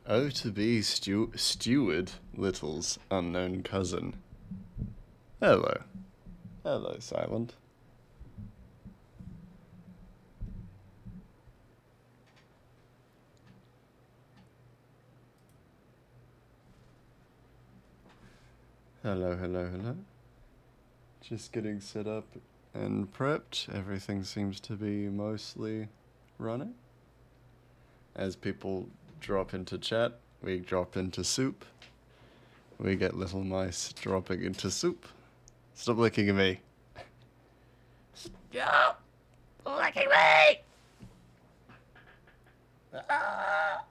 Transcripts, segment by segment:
Oh, to be steward, Little's unknown cousin. Hello. Hello, Silent. Hello, hello, hello. Just getting set up and prepped. Everything seems to be mostly running. As people drop into chat, we drop into soup. We get little mice dropping into soup. Stop licking at me. Stop licking me! Ah!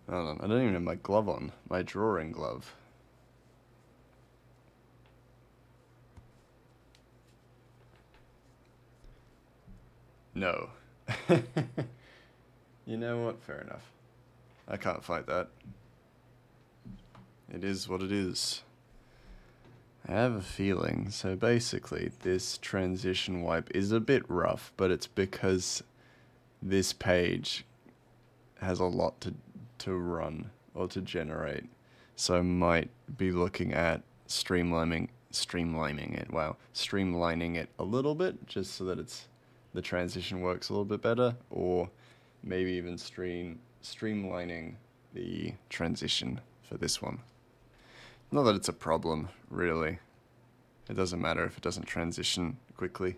Hold on, I don't even have my glove on. My drawing glove. No. You know what? Fair enough. I can't fight that. It is what it is. I have a feeling, so basically this transition wipe is a bit rough, but it's because this page has a lot to run or to generate. So I might be looking at streamlining it a little bit, just so that the transition works a little bit better, or maybe even streamlining the transition for this one. Not that it's a problem, really. It doesn't matter if it doesn't transition quickly.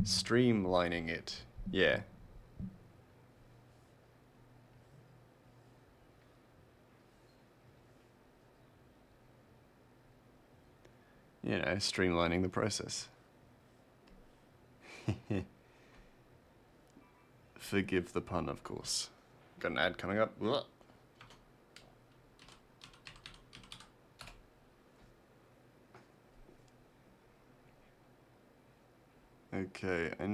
Streamlining it, yeah. You know, streamlining the process. Forgive the pun, of course. Got an ad coming up. Ugh. Okay, I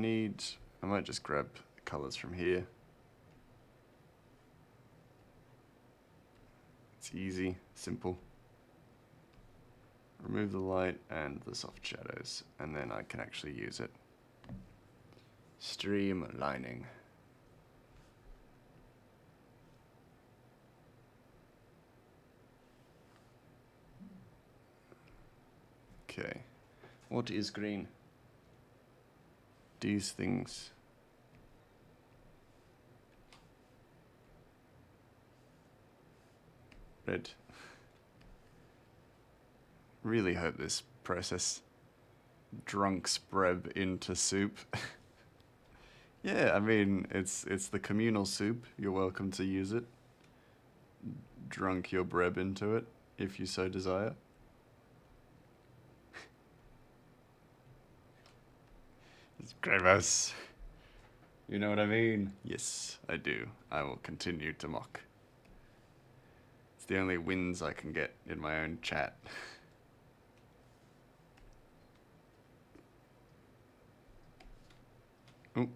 might just grab colors from here. It's easy, simple. Remove the light and the soft shadows, and then I can actually use it. Streamlining. Okay. What is green? These things. Red. Really hope this process drunks Breb into soup. Yeah, I mean, it's the communal soup. You're welcome to use it. Drunk your Breb into it, if you so desire. It's Gravos. You know what I mean? Yes, I do. I will continue to mock. It's the only wins I can get in my own chat. Oh.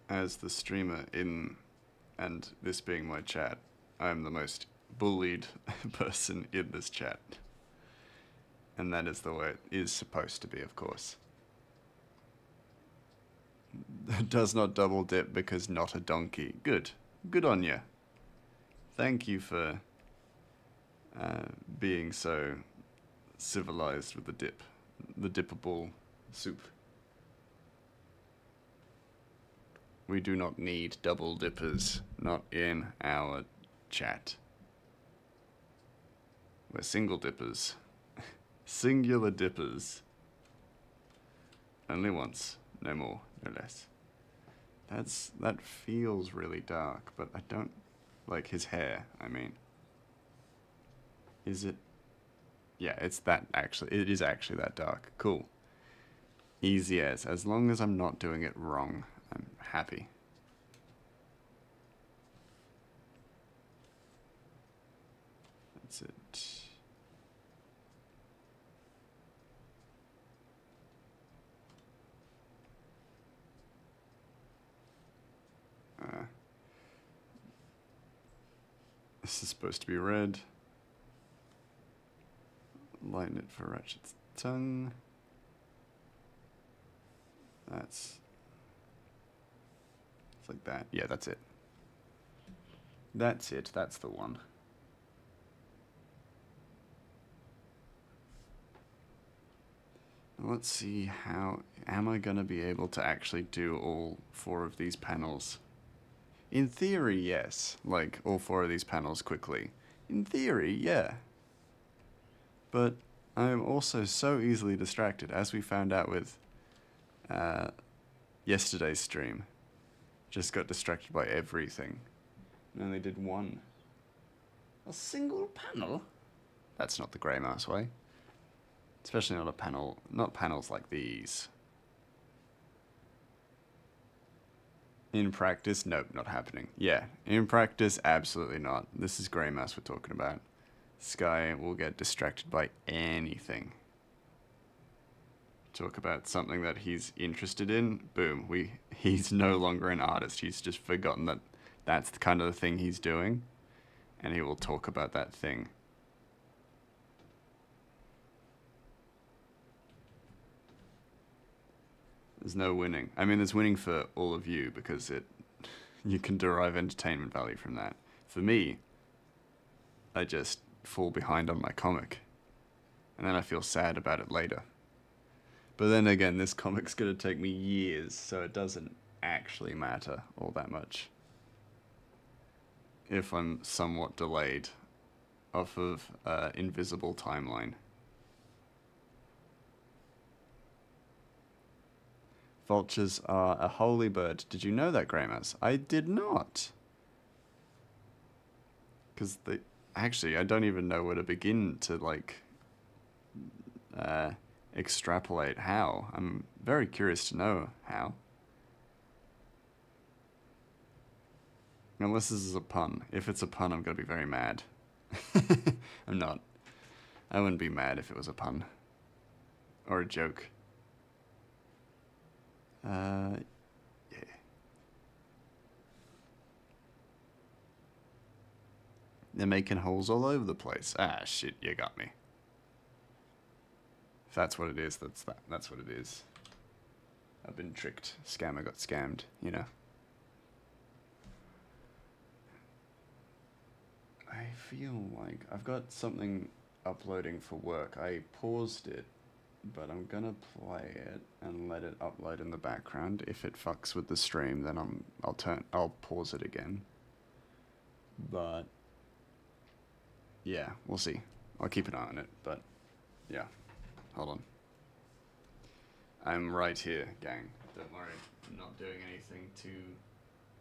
As the streamer and this being my chat, I am the most bullied person in this chat. And that is the way it is supposed to be, of course. Does not double dip because not a donkey. Good. Good on ya. Thank you for being so civilized with the dip. The dippable soup. We do not need double dippers. Not in our chat. We're single dippers. Singular dippers. Only once. No more, no less. That feels really dark, but I don't like his hair, I mean. Is it? Yeah, it's that actually. It is actually that dark. Cool. Easy as long as I'm not doing it wrong, I'm happy. That's it. This is supposed to be red. Lighten it for Ratchet's tongue. That's... It's like that. Yeah, that's it. That's it. That's the one. Let's see how... Am I going to be able to actually do all 4 of these panels? In theory, yes. Like, all 4 of these panels quickly. In theory, yeah. But I'm also so easily distracted, as we found out with yesterday's stream. Just got distracted by everything. And only did one. A single panel? That's not the grey mouse way. Especially not a panel, not panels like these. In practice, nope, not happening. Yeah, in practice, absolutely not. This is grey mouse we're talking about. This guy will get distracted by anything. Talk about something that he's interested in, boom, he's no longer an artist. He's just forgotten that that's the kind of the thing he's doing, and he will talk about that thing. There's no winning. I mean, there's winning for all of you because you can derive entertainment value from that. For me, I just fall behind on my comic, and then I feel sad about it later. But then again, this comic's gonna take me years, so it doesn't actually matter all that much. If I'm somewhat delayed off of invisible timeline. Vultures are a holy bird. Did you know that, Grey Mouse? I did not. Because actually, I don't even know where to begin to, like, extrapolate how. I'm very curious to know how. Unless this is a pun. If it's a pun, I'm going to be very mad. I'm not. I wouldn't be mad if it was a pun. Or a joke. Yeah. They're making holes all over the place. Ah, shit, you got me. If that's what it is, that's what it is. I've been tricked. Scammer got scammed, you know. I feel like I've got something uploading for work. I paused it, but I'm gonna play it and let it upload in the background. If it fucks with the stream, then I'll pause it again. But yeah, we'll see. I'll keep an eye on it, but yeah. Hold on. I'm right here, gang. Don't worry. I'm not doing anything too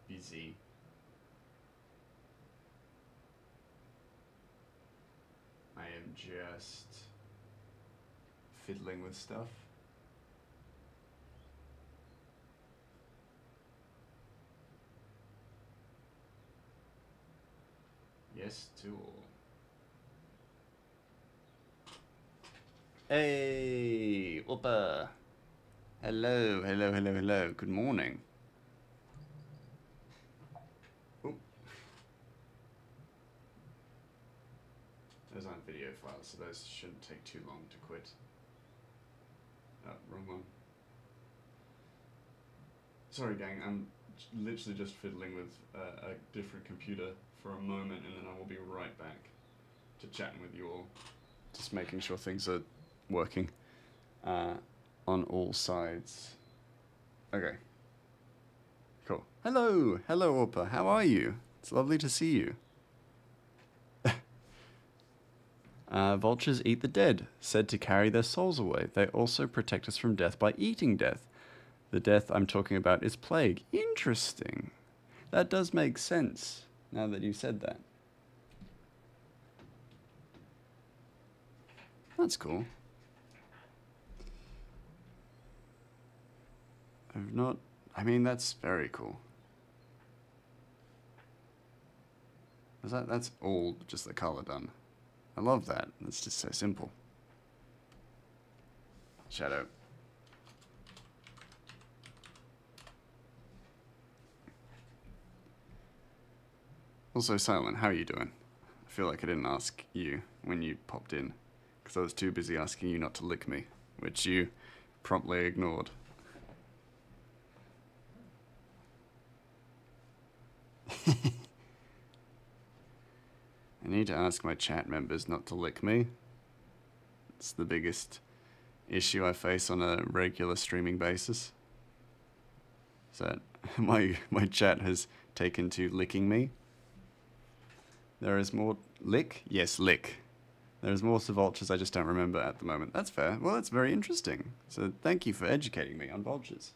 busy. I am just fiddling with stuff. Yes to all. Hey, Whoopa. Hello, hello, hello, hello. Good morning. Oh. Those aren't video files, so those shouldn't take too long to quit. Oh, wrong one. Sorry, gang. I'm literally just fiddling with a different computer for a moment, and then I will be right back to chatting with you all. Just making sure things are working on all sides. Okay. Cool. Hello! Hello, Orpa. How are you? It's lovely to see you. Vultures eat the dead, said to carry their souls away. They also protect us from death by eating death. The death I'm talking about is plague. Interesting. That does make sense, now that you said that. That's cool. I mean, that's very cool. That's all just the color done. I love that. It's just so simple. Shadow. Also, Silent, how are you doing? I feel like I didn't ask you when you popped in, because I was too busy asking you not to lick me, which you promptly ignored. need to ask my chat members not to lick me. It's the biggest issue I face on a regular streaming basis. So my chat has taken to licking me. There is more... Lick? Yes, lick. There's more to vultures I just don't remember at the moment. That's fair. Well, that's very interesting. So thank you for educating me on vultures.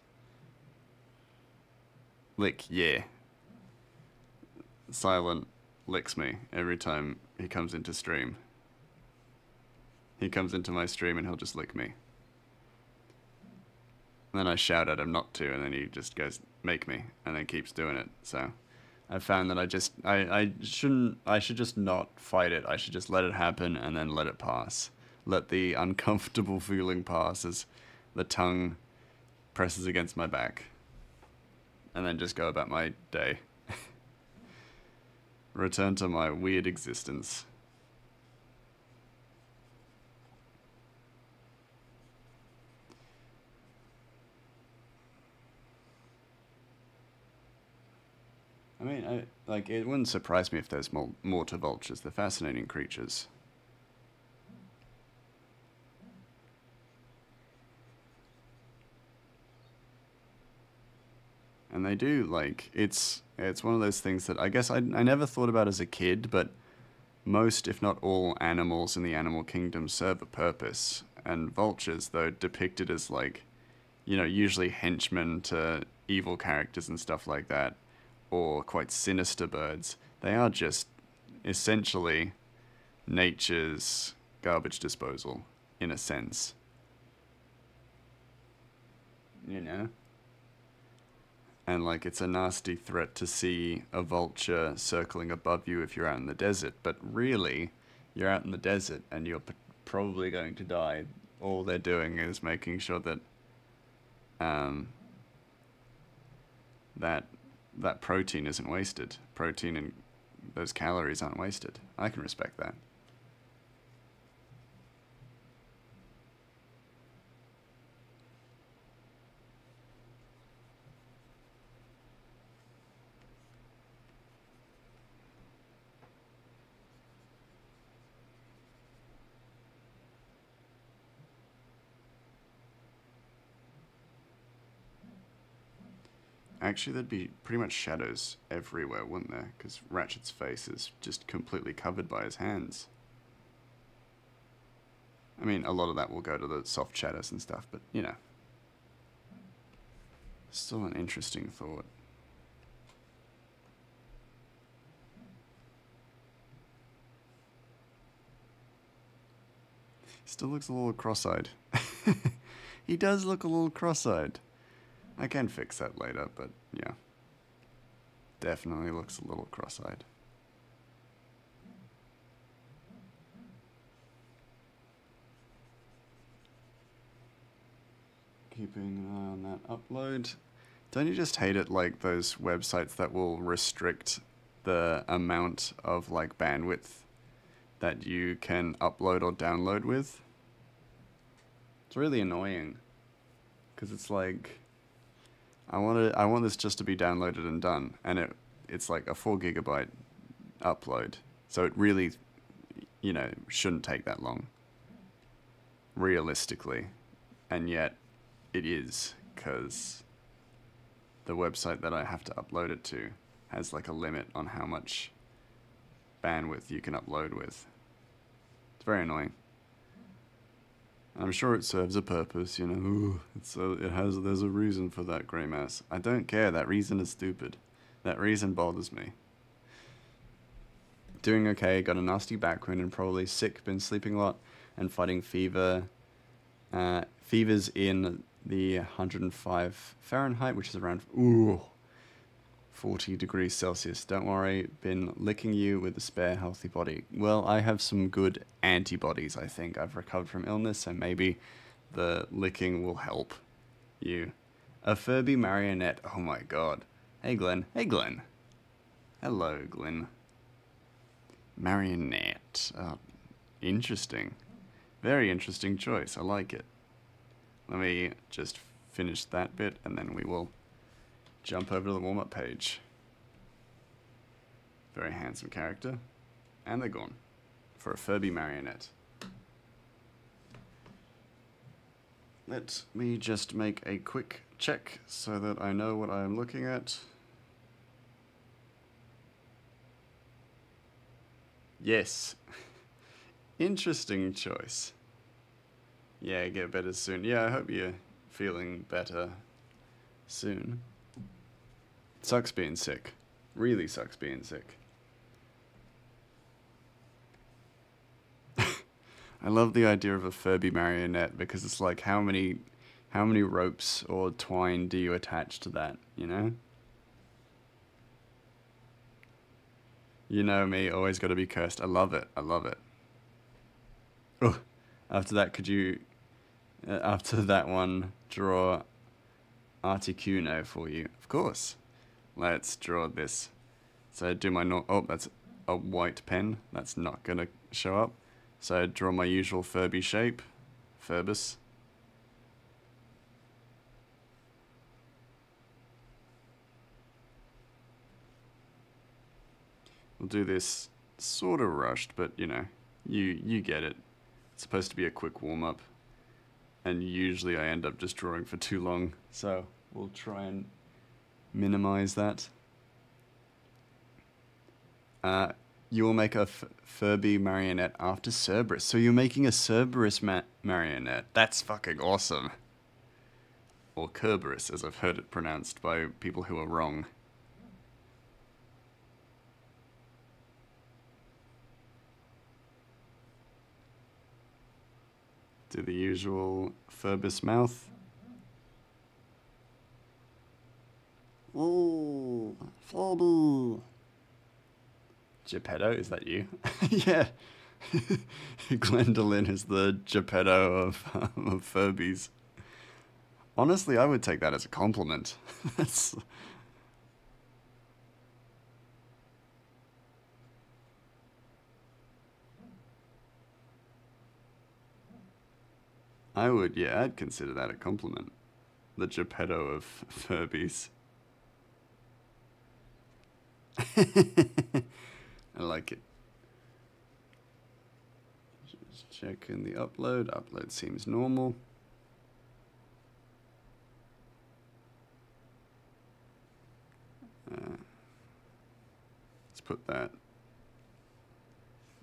Lick, yeah. Silent licks me every time he comes into stream. He comes into my stream and he'll just lick me. And then I shout at him not to, and then he just goes, make me, and then keeps doing it. So I found that I should just not fight it. I should just let it happen and then let it pass. Let the uncomfortable feeling pass as the tongue presses against my back. And then just go about my day. Return to my weird existence. I mean, it wouldn't surprise me if there's more to vultures. They're fascinating creatures. And they do, like, it's one of those things that I guess I never thought about as a kid, but most, if not all, animals in the animal kingdom serve a purpose. And vultures, though depicted as, like, you know, usually henchmen to evil characters and stuff like that, or quite sinister birds, they are just essentially nature's garbage disposal, in a sense. You know? And, like, it's a nasty threat to see a vulture circling above you if you're out in the desert, but really, you're out in the desert and you're probably going to die. All they're doing is making sure that that protein isn't wasted. Protein and those calories aren't wasted. I can respect that. Actually, there'd be pretty much shadows everywhere, wouldn't there? Because Ratchet's face is just completely covered by his hands. I mean, a lot of that will go to the soft shadows and stuff, but, you know. Still an interesting thought. Still looks a little cross-eyed. He does look a little cross-eyed. I can fix that later, but yeah. Definitely looks a little cross-eyed. Keeping an eye on that upload. Don't you just hate it, like those websites that will restrict the amount of like bandwidth that you can upload or download with? It's really annoying. Because it's like, I want this just to be downloaded and done, and it's like a 4 GB upload, so it really, you know, shouldn't take that long, realistically, and yet it is, because the website that I have to upload it to has like a limit on how much bandwidth you can upload with. It's very annoying. I'm sure it serves a purpose, you know. There's a reason for that, grey mass. I don't care. That reason is stupid. That reason bothers me. Doing okay. Got a nasty back wound and probably sick. Been sleeping a lot and fighting fever. Fever's in the 105 Fahrenheit, which is around 40 degrees Celsius. Don't worry, been licking you with a spare healthy body. Well, I have some good antibodies, I think. I've recovered from illness, so maybe the licking will help you. A Furby marionette. Oh my god. Hey, Glenn. Hey, Glenn. Hello, Glenn. Marionette. Oh, interesting. Very interesting choice. I like it. Let me just finish that bit, and then we will jump over to the warm-up page. Very handsome character. And they're gone. For a Furby marionette. Let me just make a quick check so that I know what I'm looking at. Yes. Interesting choice. Yeah, get better soon. Yeah, I hope you're feeling better soon. Sucks being sick. Really sucks being sick. I love the idea of a Furby marionette because it's like how many ropes or twine do you attach to that, you know? You know me, always got to be cursed. I love it. I love it. Oh, after that, could you, after that one, draw Articuno for you? Of course. Let's draw this. So do my oh, that's a white pen. That's not gonna show up. So I draw my usual Furby shape, Furbus. We'll do this sort of rushed, but you know, you get it. It's supposed to be a quick warm-up, and usually I end up just drawing for too long, so we'll try and minimize that. You will make a Furby marionette after Cerberus. So you're making a Cerberus marionette. That's fucking awesome. Or Kerberos, as I've heard it pronounced by people who are wrong. Do the usual Furbus mouth. Ooh, Furby. Geppetto, is that you? Yeah. Gwendolyn is the Geppetto of Furbies. Honestly, I would take that as a compliment. That's... I would, yeah, I'd consider that a compliment. The Geppetto of Furbies. I like it. Just check in the upload. Upload seems normal. Let's put that.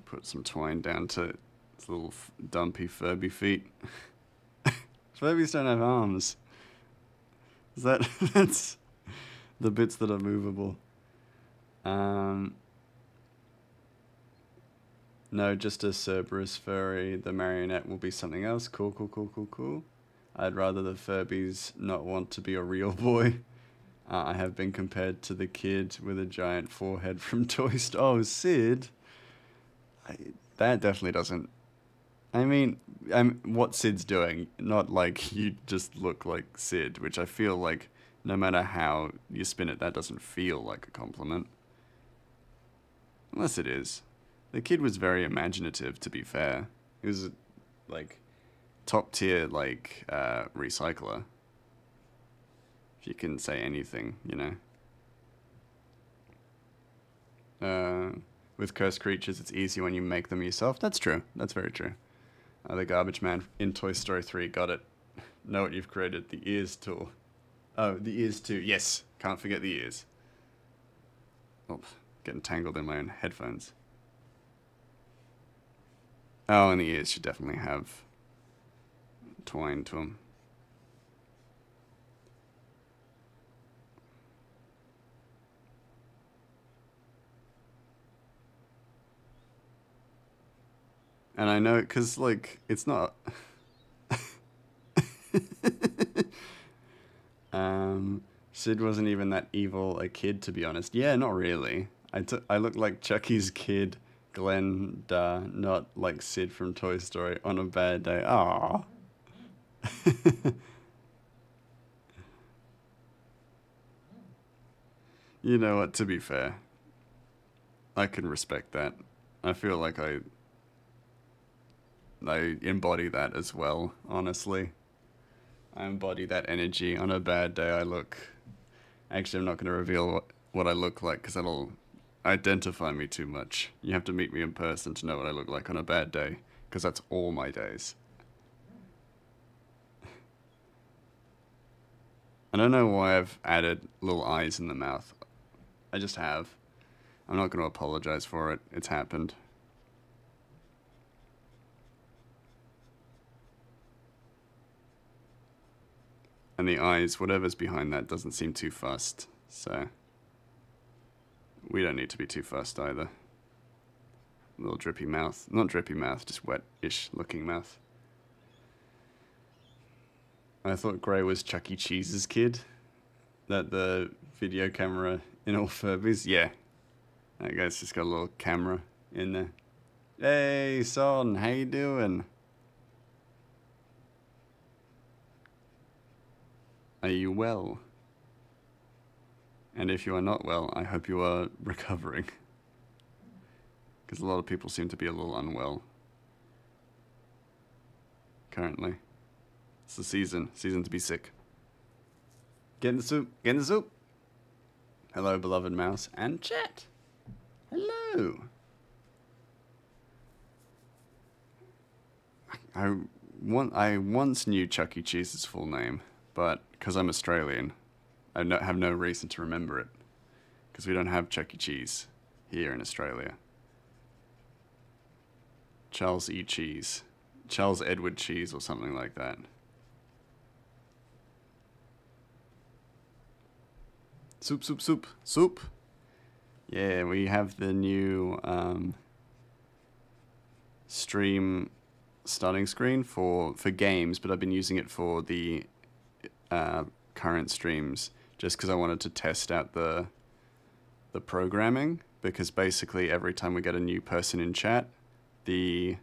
Put some twine down to its little dumpy Furby feet. Furbies don't have arms. Is that that's the bits that are movable? No, just a Cerberus furry. The marionette will be something else. Cool, cool, cool, cool, cool. I'd rather the Furbies not want to be a real boy. I have been compared to the kid with a giant forehead from Toy Story. Oh, Sid. That definitely doesn't... I mean, what Sid's doing, not like you just look like Sid, which I feel like no matter how you spin it, that doesn't feel like a compliment. Unless it is. The kid was very imaginative, to be fair. He was, like, top tier, like, recycler. If you can say anything, you know. With cursed creatures, it's easy when you make them yourself. That's true. That's very true. The garbage man in Toy Story 3, got it. Know what you've created. The ears tool. Oh, the ears too. Yes. Can't forget the ears. Oh, getting tangled in my own headphones. Oh, and the ears should definitely have twine to them. And I know, because, like, it's not... Sid wasn't even that evil a kid, to be honest. Yeah, not really. I look like Chucky's kid, Glenda, not like Sid from Toy Story on a bad day. Aww. You know what, to be fair, I can respect that. I feel like I embody that as well, honestly. I embody that energy. On a bad day, I look... Actually, I'm not going to reveal what I look like, because that'll identify me too much. You have to meet me in person to know what I look like on a bad day, because that's all my days. I don't know why I've added little eyes in the mouth. I just have. I'm not going to apologize for it. It's happened. And the eyes, whatever's behind that, doesn't seem too fussed. So, we don't need to be too fussed either. Little drippy mouth. Not drippy mouth, just wet-ish looking mouth. I thought Grey was Chuck E. Cheese's kid. That the video camera in all Furbies. Yeah. That guy's just got a little camera in there. Hey, son, how you doing? Are you well? And if you are not well, I hope you are recovering. Because a lot of people seem to be a little unwell. Currently. It's the season to be sick. Get in the soup, get in the soup! Hello, beloved mouse and chat. Hello. I once knew Chuck E. Cheese's full name, but because I'm Australian, I have no reason to remember it. Because we don't have Chuck E. Cheese here in Australia. Charles E. Cheese. Charles Edward Cheese or something like that. Soup, soup, soup, soup. Yeah, we have the new stream starting screen for games, but I've been using it for the current streams just because I wanted to test out the programming, because basically every time we get a new person in chat, the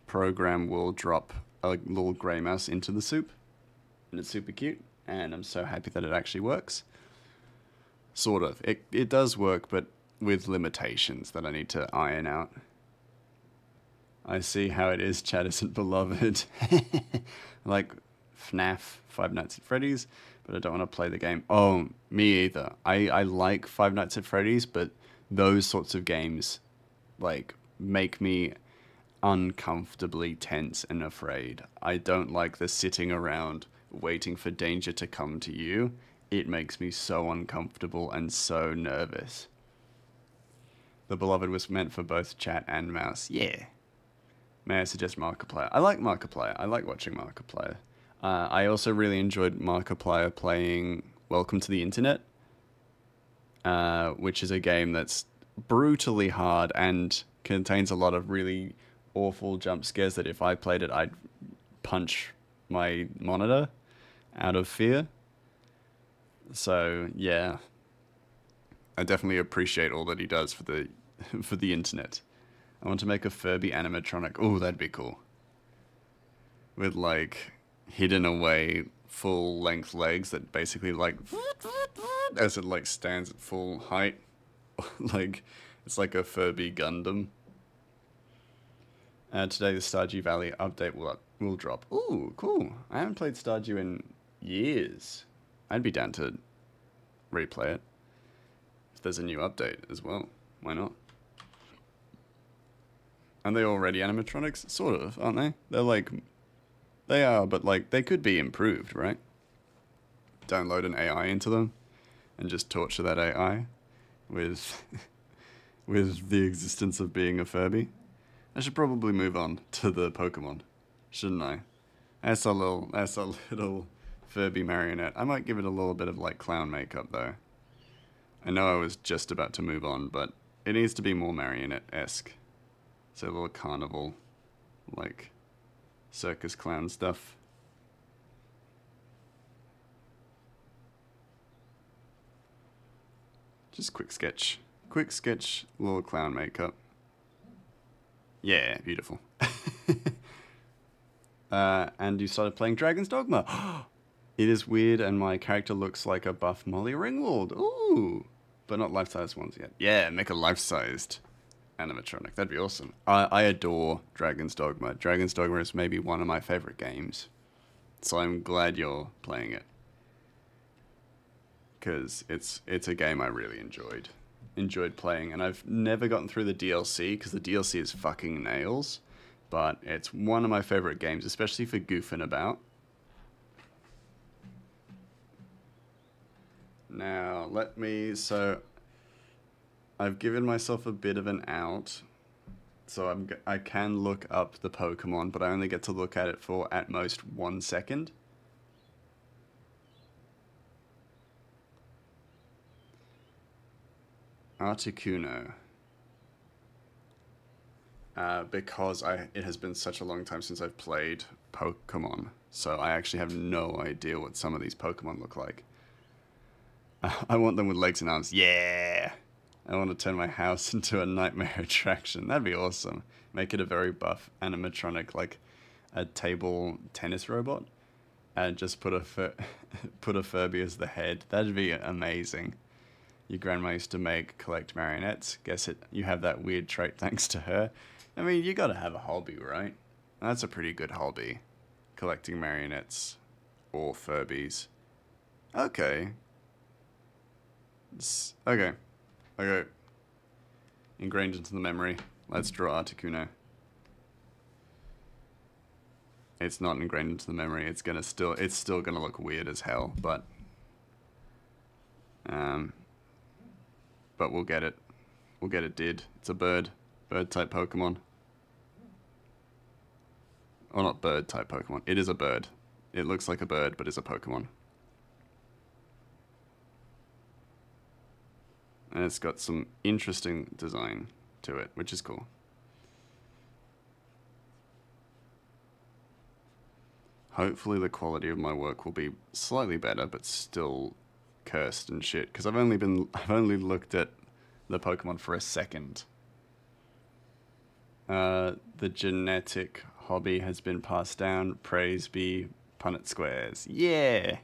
program will drop a little grey mouse into the soup, and it's super cute, and I'm so happy that it actually works. Sort of. It does work, but with limitations that I need to iron out. I see how it is, chat isn't beloved. Like FNAF, Five Nights at Freddy's, but I don't want to play the game. Oh, me either. I like Five Nights at Freddy's, but those sorts of games, like, make me uncomfortably tense and afraid. I don't like the sitting around waiting for danger to come to you. It makes me so uncomfortable and so nervous. The Beloved was meant for both chat and mouse. Yeah. May I suggest Markiplier? I like Markiplier. I like watching Markiplier. I also really enjoyed Markiplier playing Welcome to the Internet, which is a game that's brutally hard and contains a lot of really awful jump scares that if I played it, I'd punch my monitor out of fear. So, yeah. I definitely appreciate all that he does for the internet. I want to make a Furby animatronic. Oh, that'd be cool. With, like, hidden away full-length legs that basically, like, as it, like, stands at full height. Like, it's like a Furby Gundam. Today, the Stardew Valley update will drop. Ooh, cool. I haven't played Stardew in years. I'd be down to replay it. If there's a new update as well. Why not? Aren't they already animatronics? Sort of, aren't they? They're like... They are, but like, they could be improved, right? Download an AI into them and just torture that AI with with the existence of being a Furby. I should probably move on to the Pokemon, shouldn't I? That's a little Furby marionette. I might give it a little bit of like clown makeup though. I know I was just about to move on, but it needs to be more marionette-esque. So a little carnival, like circus clown stuff. Just quick sketch, little clown makeup. Yeah, beautiful. And you started playing Dragon's Dogma. It is weird, and my character looks like a buff Molly Ringwald. Ooh, but not life-sized ones yet. Yeah, make a life-sized animatronic. That'd be awesome. I adore Dragon's Dogma. Dragon's Dogma is maybe one of my favorite games, so I'm glad you're playing it, because it's a game I really enjoyed. enjoyed playing, and I've never gotten through the DLC because the DLC is fucking nails, but it's one of my favorite games, especially for goofing about. Now, so I've given myself a bit of an out, so I can look up the Pokemon, but I only get to look at it for at most 1 second. Articuno. Because it has been such a long time since I've played Pokemon, so I actually have no idea what some of these Pokemon look like. I want them with legs and arms. Yeah! I want to turn my house into a nightmare attraction. That'd be awesome. Make it a very buff animatronic, like a table tennis robot, and just put put a Furby as the head. That'd be amazing. Your grandma used to collect marionettes. Guess you have that weird trait thanks to her. I mean, you gotta have a hobby, right? That's a pretty good hobby. Collecting marionettes. Or Furbies. Okay. Okay. Ingrained into the memory. Let's draw Articuno. It's not ingrained into the memory. It's still gonna look weird as hell, but we'll get it. We'll get it did. It's a bird type Pokemon. Or not bird type Pokemon. It is a bird. It looks like a bird, but is a Pokemon. And it's got some interesting design to it, which is cool. Hopefully the quality of my work will be slightly better, but still cursed and shit. Because I've only looked at the Pokemon for a second. The genetic hobby has been passed down. Praise be Punnett Squares. Yeah!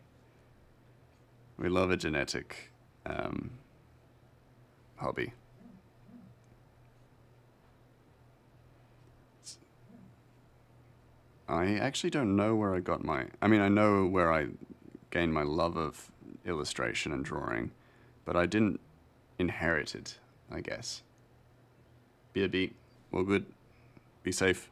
We love a genetic hobby. I actually don't know where I got I know where I gained my love of illustration and drawing, but I didn't inherit it, I guess. Be a beat. All good. Be safe.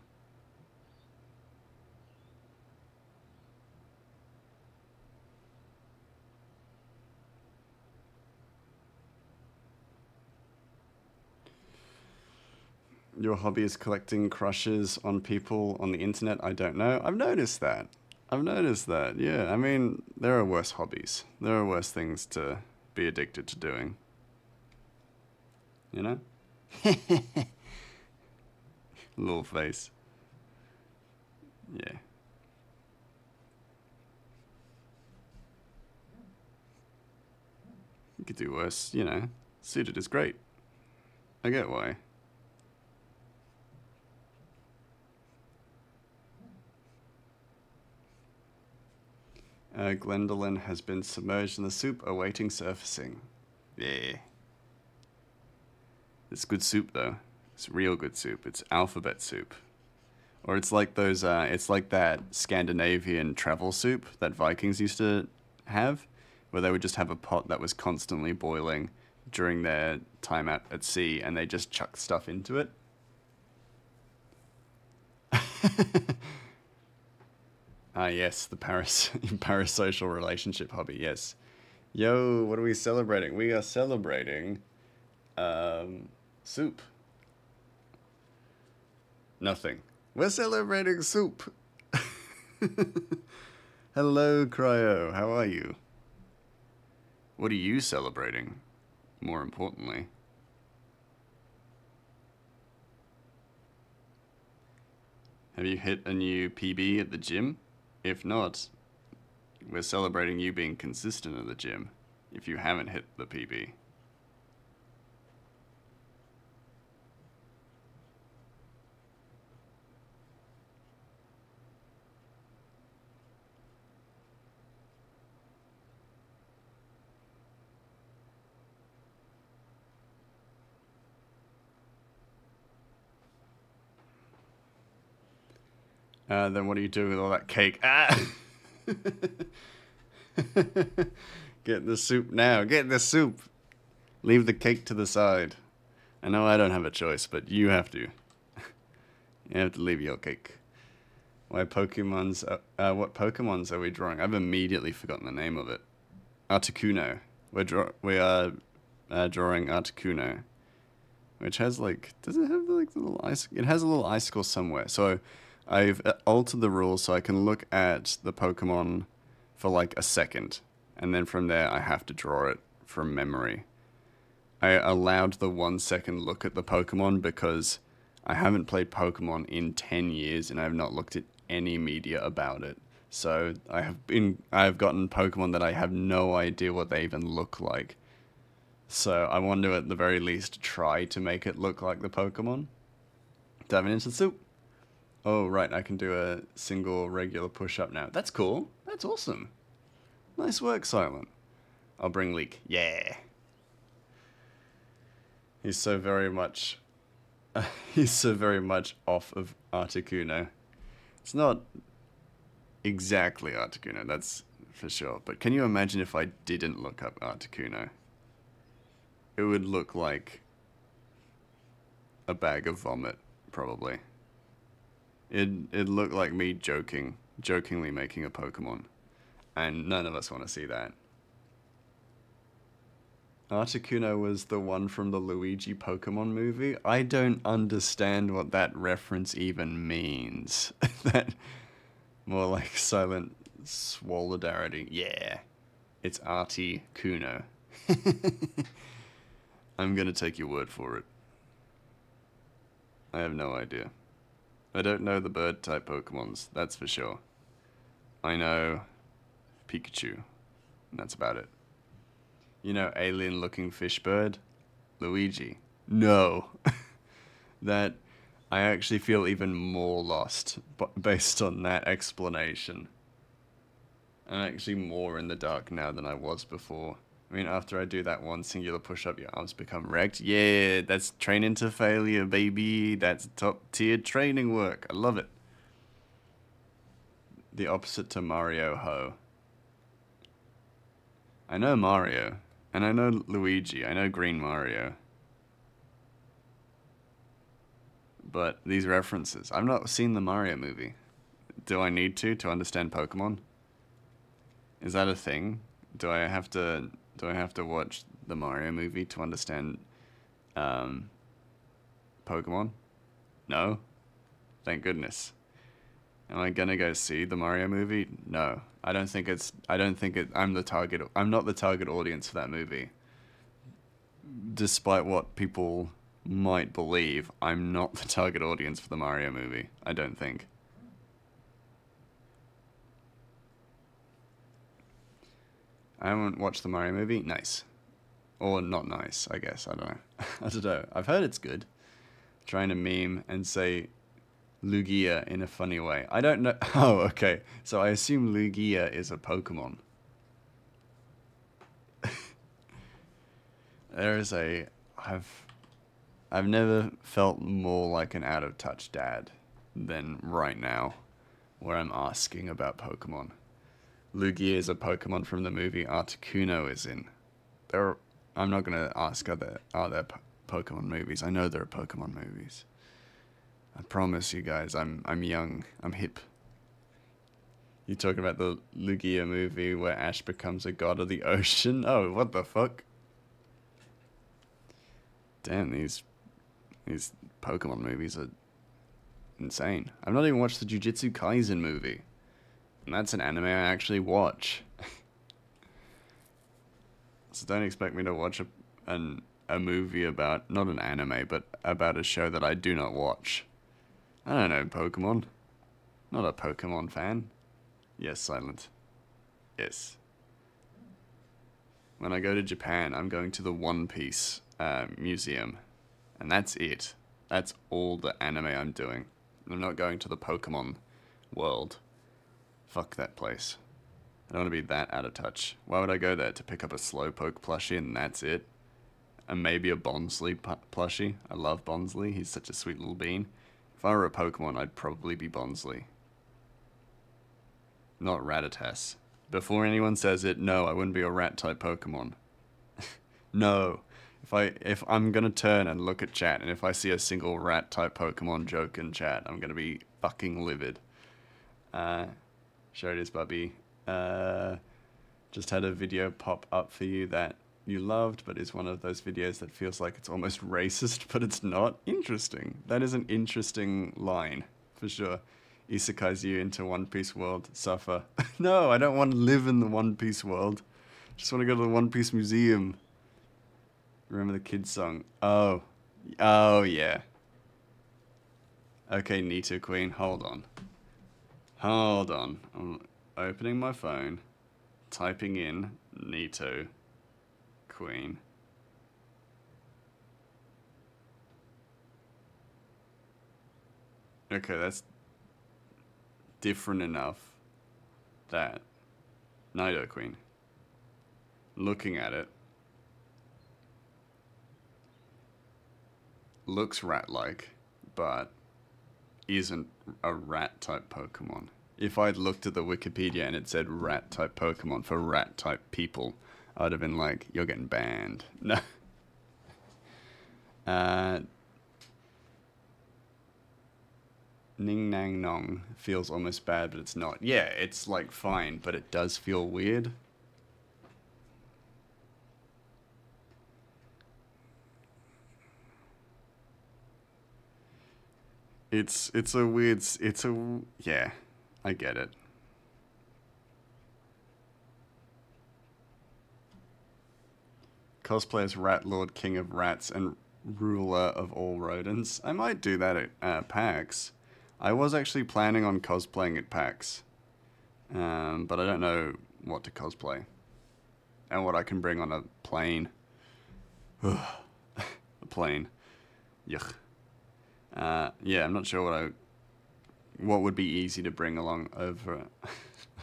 Your hobby is collecting crushes on people on the internet? I don't know. I've noticed that. Yeah, I mean, there are worse hobbies. There are worse things to be addicted to doing. You know? Little face. Yeah. You could do worse, you know. Suited is great. I get why. Gwendolyn has been submerged in the soup awaiting surfacing. Yeah. It's good soup though. It's real good soup. It's alphabet soup. Or it's like those, it's like that Scandinavian travel soup that Vikings used to have, where they would just have a pot that was constantly boiling during their time at sea, and they just chuck stuff into it. Ah, yes, the parasocial relationship hobby, yes. Yo, what are we celebrating? We are celebrating, soup. Nothing. We're celebrating soup. Hello, Cryo. How are you? What are you celebrating? More importantly. Have you hit a new PB at the gym? If not, we're celebrating you being consistent at the gym if you haven't hit the PB. Then what do you do with all that cake? Ah! Get the soup now. Get the soup. Leave the cake to the side. I know I don't have a choice, but you have to. You have to leave your cake. What Pokemons are we drawing? I've immediately forgotten the name of it. Articuno. We are drawing Articuno, which has like, does it have like the little ice? It has a little icicle somewhere. So I've altered the rules so I can look at the Pokemon for like a second, and then from there I have to draw it from memory. I allowed the 1 second look at the Pokemon because I haven't played Pokemon in 10 years and I have not looked at any media about it. So I have gotten Pokemon that I have no idea what they even look like. So I want to at the very least try to make it look like the Pokemon. Diving into the soup. Oh right, I can do a single regular push-up now. That's cool. That's awesome. Nice work, Silent. I'll bring Leek. Yeah. He's so very much off of Articuno. It's not exactly Articuno, that's for sure. But can you imagine if I didn't look up Articuno? It would look like a bag of vomit, probably. It'd look like me jokingly making a Pokemon. And none of us want to see that. Articuno was the one from the Luigi Pokemon movie. I don't understand what that reference even means. That more like silent solidarity. Yeah, it's Articuno. I'm gonna take your word for it. I have no idea. I don't know the bird type Pokemons, that's for sure. I know Pikachu, and that's about it. You know, alien-looking fish bird? Luigi. No. That, I actually feel even more lost based on that explanation. I'm actually more in the dark now than I was before. I mean, after I do that one singular push-up, your arms become wrecked. Yeah, that's training to failure, baby. That's top-tier training work. I love it. The opposite to Mario Ho. I know Mario. And I know Luigi, I know Green Mario. But these references, I've not seen the Mario movie. Do I need to understand Pokemon? Is that a thing? Do I have to watch the Mario movie to understand Pokemon? No? Thank goodness. Am I gonna go see the Mario movie? No. I'm not the target audience for that movie. Despite what people might believe, I'm not the target audience for the Mario movie. I don't think. I haven't watched the Mario movie. Nice. Or not nice, I guess. I don't know. I don't know. I've heard it's good. Trying to meme and say Lugia in a funny way. I don't know. Oh, okay. So I assume Lugia is a Pokemon. I've never felt more like an out of touch dad than right now, where I'm asking about Pokemon. Lugia is a Pokemon from the movie Articuno is in. I'm not gonna ask are there Pokemon movies. I know there are Pokemon movies. I promise you guys, I'm young, I'm hip. You talking about the Lugia movie where Ash becomes a god of the ocean? Oh, what the fuck? Damn, these Pokemon movies are insane. I've not even watched the Jujutsu Kaisen movie. And that's an anime I actually watch. So don't expect me to watch a movie about, not an anime, but about a show that I do not watch. I don't know Pokemon. Not a Pokemon fan. Yes, Silent. Yes. When I go to Japan, I'm going to the One Piece museum. And that's it. That's all the anime I'm doing. I'm not going to the Pokemon world. Fuck that place. I don't want to be that out of touch. Why would I go there? To pick up a Slowpoke plushie and that's it? And maybe a Bonsly plushie? I love Bonsly. He's such a sweet little bean. If I were a Pokemon, I'd probably be Bonsly. Not Rattata. Before anyone says it, no, I wouldn't be a rat-type Pokemon. No. If I'm gonna turn and look at chat, and if I see a single rat type Pokemon joke in chat, I'm gonna be fucking livid. Sure it is, Bubby. Just had a video pop up for you that you loved, but is one of those videos that feels like it's almost racist, but it's not. Interesting. That is an interesting line, for sure. Isekai's you into One Piece world. Suffer. No, I don't want to live in the One Piece world. Just want to go to the One Piece museum. Remember the kids song? Oh. Oh, yeah. Okay, Nito Queen, hold on. Hold on. I'm opening my phone, typing in Nito Queen. Okay, that's different enough that Nito Queen. Looking at it, looks rat-like, but isn't a rat-type Pokemon. If I'd looked at the Wikipedia and it said rat-type Pokemon for rat-type people, I'd have been like, you're getting banned. No. Ning Nang Nong feels almost bad, but it's not. Yeah, it's like fine, but it does feel weird. It's a weird, yeah, I get it. Cosplay as Rat Lord, King of Rats, and Ruler of all rodents. I might do that at PAX. I was actually planning on cosplaying at PAX. But I don't know what to cosplay. And what I can bring on a plane. A plane. Yuck. Yeah, I'm not sure what would be easy to bring along over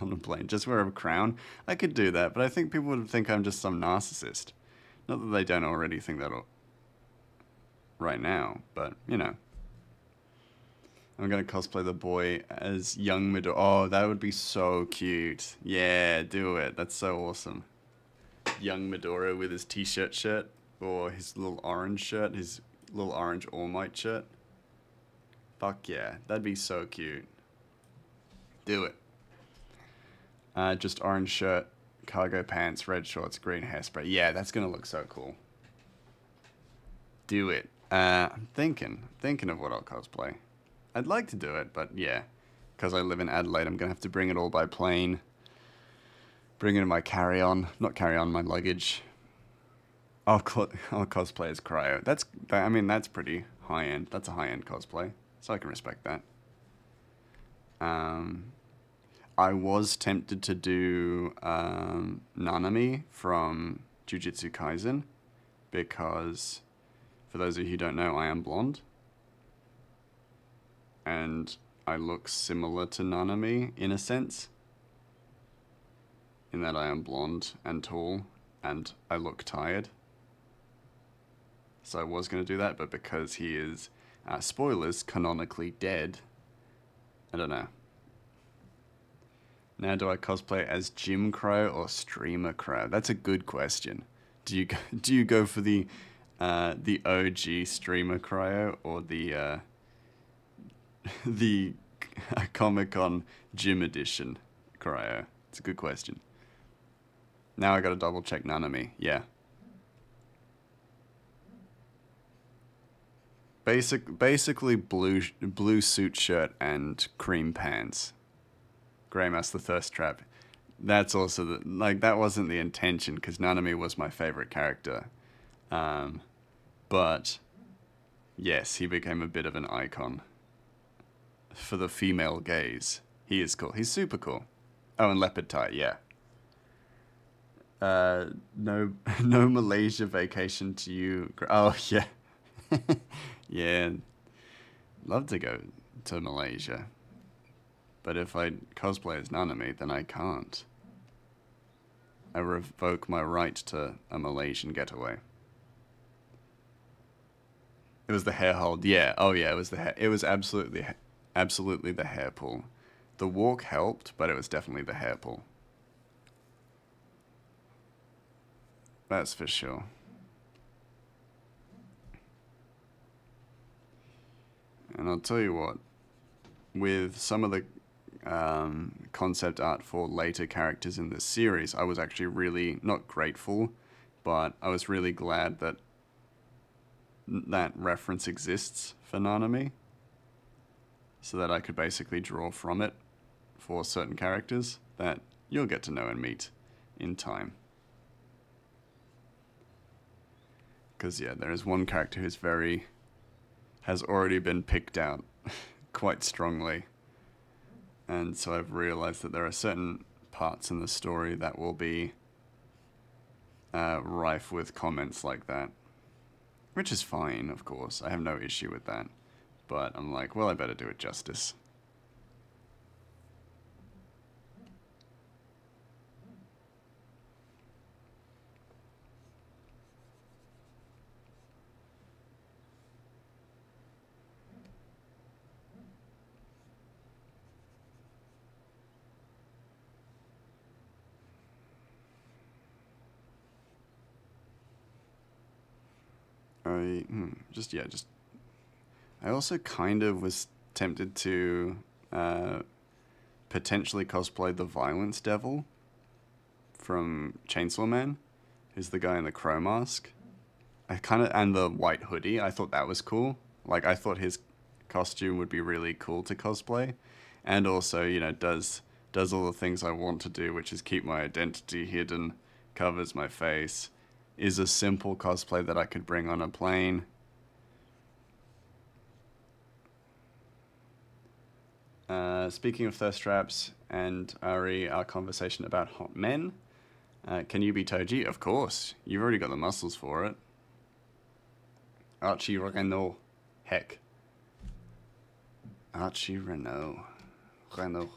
on a plane. Just wear a crown. I could do that, but I think people would think I'm just some narcissist. Not that they don't already think that right now, but you know. I'm gonna cosplay the boy as young Midori. Oh, that would be so cute. Yeah, do it. That's so awesome. Young Midori with his t-shirt shirt, or his little orange shirt, his little orange All Might shirt. Fuck yeah, that'd be so cute. Do it. Just orange shirt, cargo pants, red shorts, green hairspray. Yeah, that's gonna look so cool. Do it. I'm thinking of what I'll cosplay. I'd like to do it, but yeah, because I live in Adelaide, I'm gonna have to bring it all by plane. Bring it in my carry-on, not carry-on, my luggage. I'll cosplay as Cryo. I mean, that's pretty high-end. That's a high-end cosplay, so I can respect that. I was tempted to do Nanami from Jujutsu Kaisen, because, for those of you who don't know, I am blonde. And I look similar to Nanami, in a sense. In that I am blonde and tall, and I look tired. So I was going to do that, but because he is, spoilers, canonically dead, I don't know. Now, do I cosplay as Gym Crow or Streamer Crow? That's a good question. Do you go for the OG Streamer Crow, or the Comic-Con Gym Edition Cryo? It's a good question. Now I gotta double check Nanami. Yeah. Basically blue suit shirt and cream pants. Greymouse the Thirst Trap. That's also that wasn't the intention, because Nanami was my favorite character. But yes, he became a bit of an icon for the female gaze. He is cool. He's super cool. Oh, and leopard tie, yeah. No Malaysia vacation to you. Oh, yeah. Yeah. Love to go to Malaysia. But if I cosplay as Nanami, then I can't. I revoke my right to a Malaysian getaway. It was the hair hold. Yeah. Oh, yeah. It was the hair. It was absolutely the hair pull. The walk helped, but it was definitely the hair pull. That's for sure. I'll tell you what, with some of the concept art for later characters in this series, I was actually really, not grateful, but I was really glad that that reference exists for Nanami, so that I could basically draw from it for certain characters that you'll get to know and meet in time. Because yeah, there is one character who's has already been picked out quite strongly. And so I've realized that there are certain parts in the story that will be rife with comments like that. Which is fine, of course. I have no issue with that. But I'm like, well, I better do it justice. I also kind of was tempted to potentially cosplay the Violence Devil from Chainsaw Man, who's the guy in the crow mask. And the white hoodie, I thought that was cool. Like, I thought his costume would be really cool to cosplay. And also, you know, does all the things I want to do, which is keep my identity hidden, covers my face, is a simple cosplay that I could bring on a plane. Speaking of thirst traps and Ari, our conversation about hot men, can you be Toji? Of course. You've already got the muscles for it. Archie Renault. Heck. Archie Renault. Renault.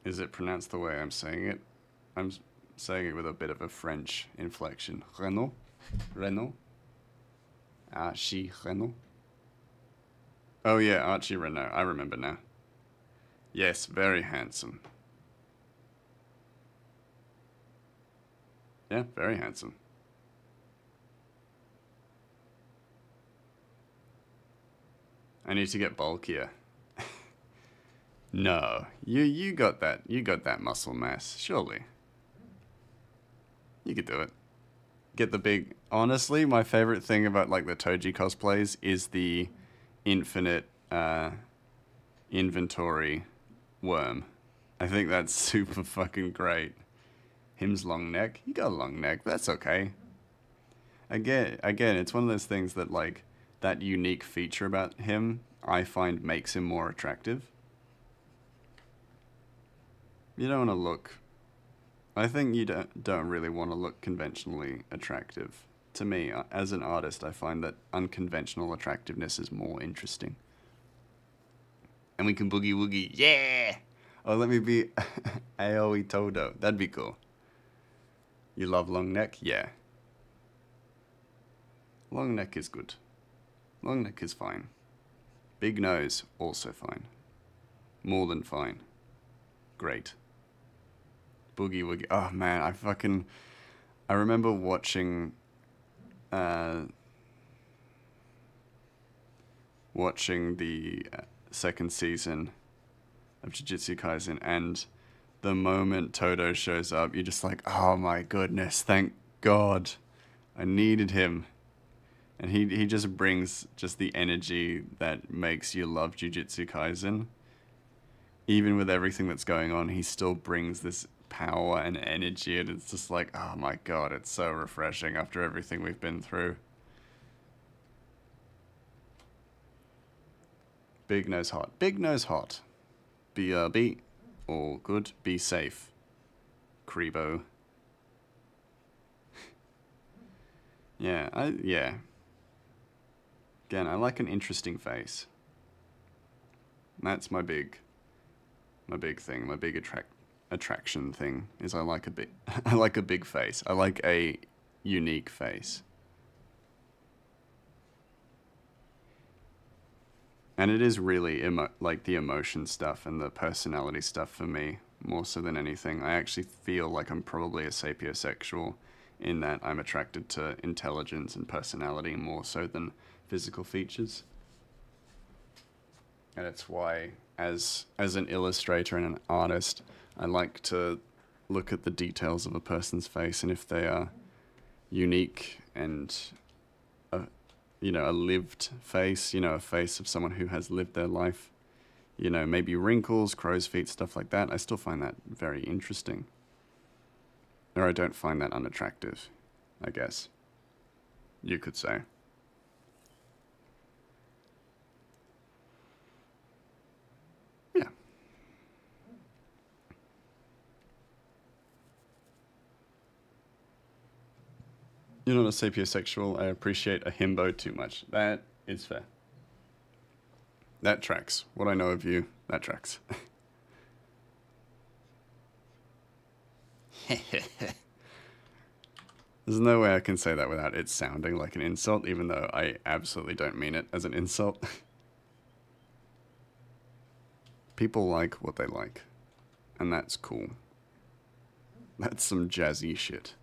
Is it pronounced the way I'm saying it? I'm saying it with a bit of a French inflection. Renault. Renault. Archie Renault. Oh yeah, Archie Renault. I remember now. Yes, very handsome. Yeah, very handsome. I need to get bulkier. No, you got that. You got that muscle mass, surely. You could do it. Get the big... Honestly, my favorite thing about like the Toji cosplays is the infinite inventory worm. I think that's super fucking great. Him's long neck. He got a long neck. That's okay. Again, it's one of those things that like that unique feature about him I find makes him more attractive. You don't want to look... I think you don't really want to look conventionally attractive. To me, as an artist, I find that unconventional attractiveness is more interesting. And we can boogie woogie. Yeah! Oh, let me be Aoi Todo. That'd be cool. You love long neck? Yeah. Long neck is good. Long neck is fine. Big nose, also fine. More than fine. Great. Boogie woogie. Oh man, I remember watching the second season of Jujutsu Kaisen, and the moment Todo shows up, you're just like, oh my goodness, thank God. I needed him. And he just brings just the energy that makes you love Jujutsu Kaisen. Even with everything that's going on, he still brings this power and energy, and it's just like, oh my God, it's so refreshing after everything we've been through. Big nose hot. Big nose hot. BRB. All good. Be safe. Krebo. Yeah. Again, I like an interesting face. That's my big thing. My big attraction thing is I like a big face. I like a unique face. And it is really like the emotion stuff and the personality stuff for me, more so than anything. I actually feel like I'm probably a sapiosexual in that I'm attracted to intelligence and personality more so than physical features. And it's why, as an illustrator and an artist, I like to look at the details of a person's face, and if they are unique and a lived face, a face of someone who has lived their life, maybe wrinkles, crow's feet, stuff like that, I still find that very interesting. Or I don't find that unattractive, I guess you could say. Yeah. You're not a sapiosexual. I appreciate a himbo too much. That is fair. That tracks. What I know of you, that tracks. There's no way I can say that without it sounding like an insult, even though I absolutely don't mean it as an insult. People like what they like, and that's cool. That's some jazzy shit,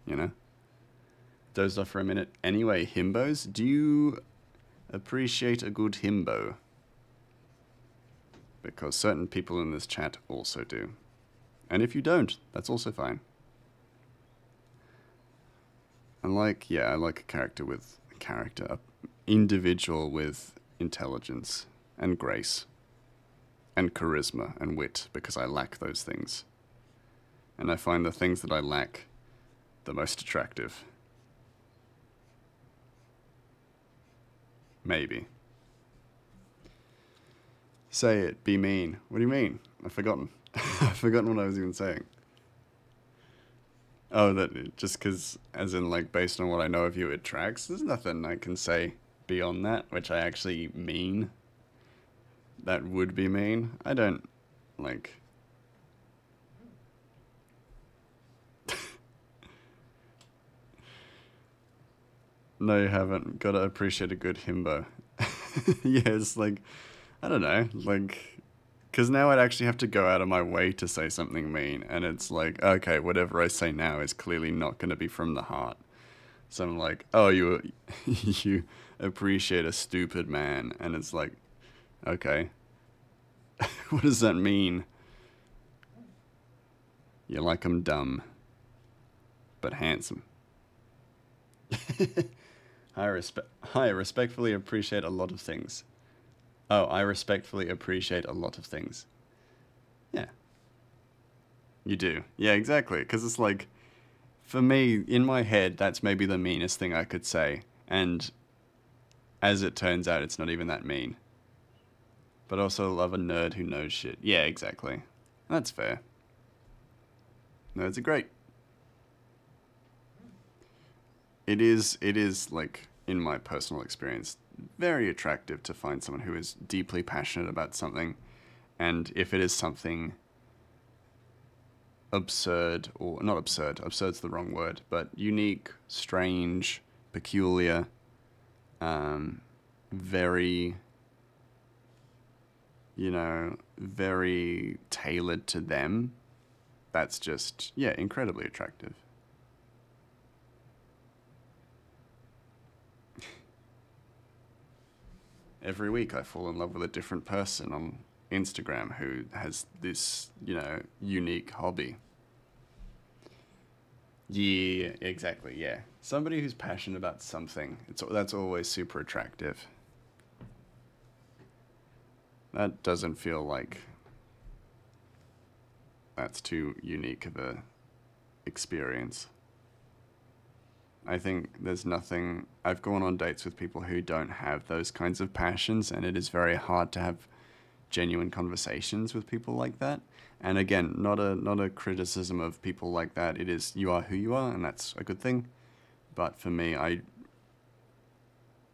Dozed off for a minute. Anyway, himbos, do you appreciate a good himbo? Because certain people in this chat also do. And if you don't, that's also fine. I like a character, an individual with intelligence and grace and charisma and wit, because I lack those things. And I find the things that I lack the most attractive. Maybe. Say it, be mean. What do you mean? I've forgotten. I've forgotten what I was even saying. Oh, that just because, as in, like, based on what I know of you, it tracks. There's nothing I can say beyond that, which I actually mean. That would be mean. I don't, like... No, you haven't. Gotta appreciate a good himbo. Yeah, it's like, I don't know, like... Because now I'd actually have to go out of my way to say something mean, and it's like, okay, whatever I say now is clearly not going to be from the heart. So I'm like, oh, you appreciate a stupid man, and it's like, okay, what does that mean? You like 'em dumb, but handsome. I respectfully appreciate a lot of things. Oh, I respectfully appreciate a lot of things. Yeah. You do. Yeah, exactly. Because it's like, for me, in my head, that's maybe the meanest thing I could say. And as it turns out, it's not even that mean. But also love a nerd who knows shit. Yeah, exactly. That's fair. Nerds are great. It is, like, in my personal experience, very attractive to find someone who is deeply passionate about something, and if it is something absurd, or not absurd, absurd's the wrong word, but unique, strange, peculiar, very, very tailored to them, that's just, yeah, incredibly attractive. Every week I fall in love with a different person on Instagram who has this, unique hobby. Yeah, exactly, yeah. Somebody who's passionate about something, that's always super attractive. That doesn't feel like that's too unique of a experience. I think there's nothing... I've gone on dates with people who don't have those kinds of passions, and it is very hard to have genuine conversations with people like that. And again, not a criticism of people like that. It is, you are who you are, and that's a good thing. But for me, I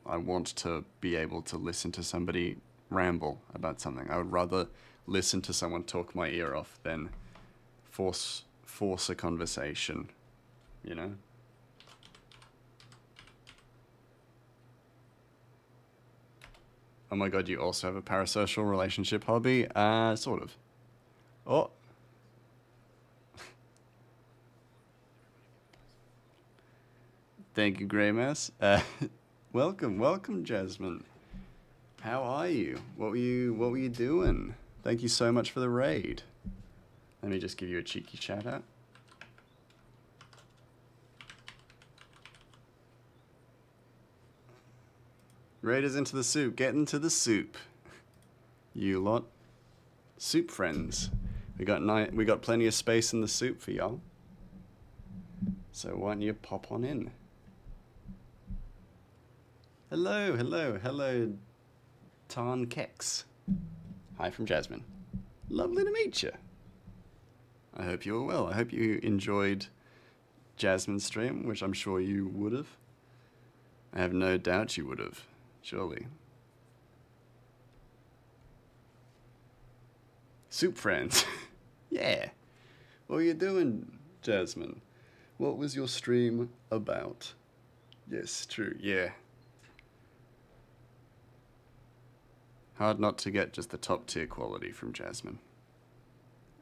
want to be able to listen to somebody ramble about something. I would rather listen to someone talk my ear off than force a conversation, Oh my god, you also have a parasocial relationship hobby? Sort of. Oh. Thank you, Grey Mouse. Welcome, welcome, Jasmine. How are you? What were you doing? Thank you so much for the raid. Let me just give you a cheeky shout out. Raiders into the soup. Get into the soup. You lot. Soup friends. We got plenty of space in the soup for y'all. So why don't you pop on in? Hello, hello, hello, Tarn Kex. Hi from Jasmine. Lovely to meet you. I hope you were well. I hope you enjoyed Jasmine's stream, which I'm sure you would have. I have no doubt you would have, surely. Soup friends. Yeah. What were you doing, Jasmine? What was your stream about? Yes, true, yeah. Hard not to get just the top tier quality from Jasmine.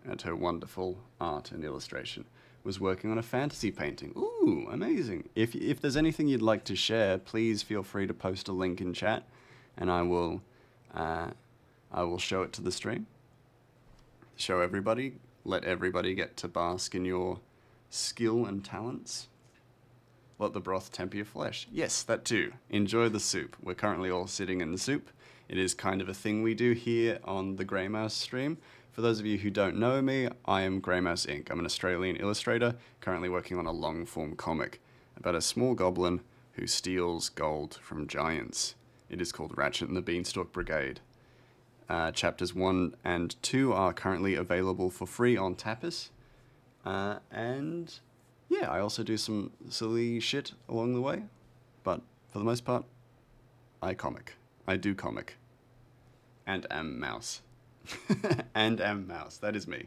And her wonderful art and illustration. Was working on a fantasy painting. Ooh, amazing. If there's anything you'd like to share, please feel free to post a link in chat, and I will show it to the stream. Show everybody, let everybody get to bask in your skill and talents. Let the broth temper your flesh. Yes, that too. Enjoy the soup. We're currently all sitting in the soup. It is kind of a thing we do here on the Grey Mouse stream. For those of you who don't know me, I am Grey Mouse Inc. I'm an Australian illustrator, currently working on a long-form comic about a small goblin who steals gold from giants. It is called Ratchet and the Beanstalk Brigade. Chapters 1 and 2 are currently available for free on Tapas. And yeah, I also do some silly shit along the way. But for the most part, I comic. I do comic. And am mouse. And am mouse. That is me.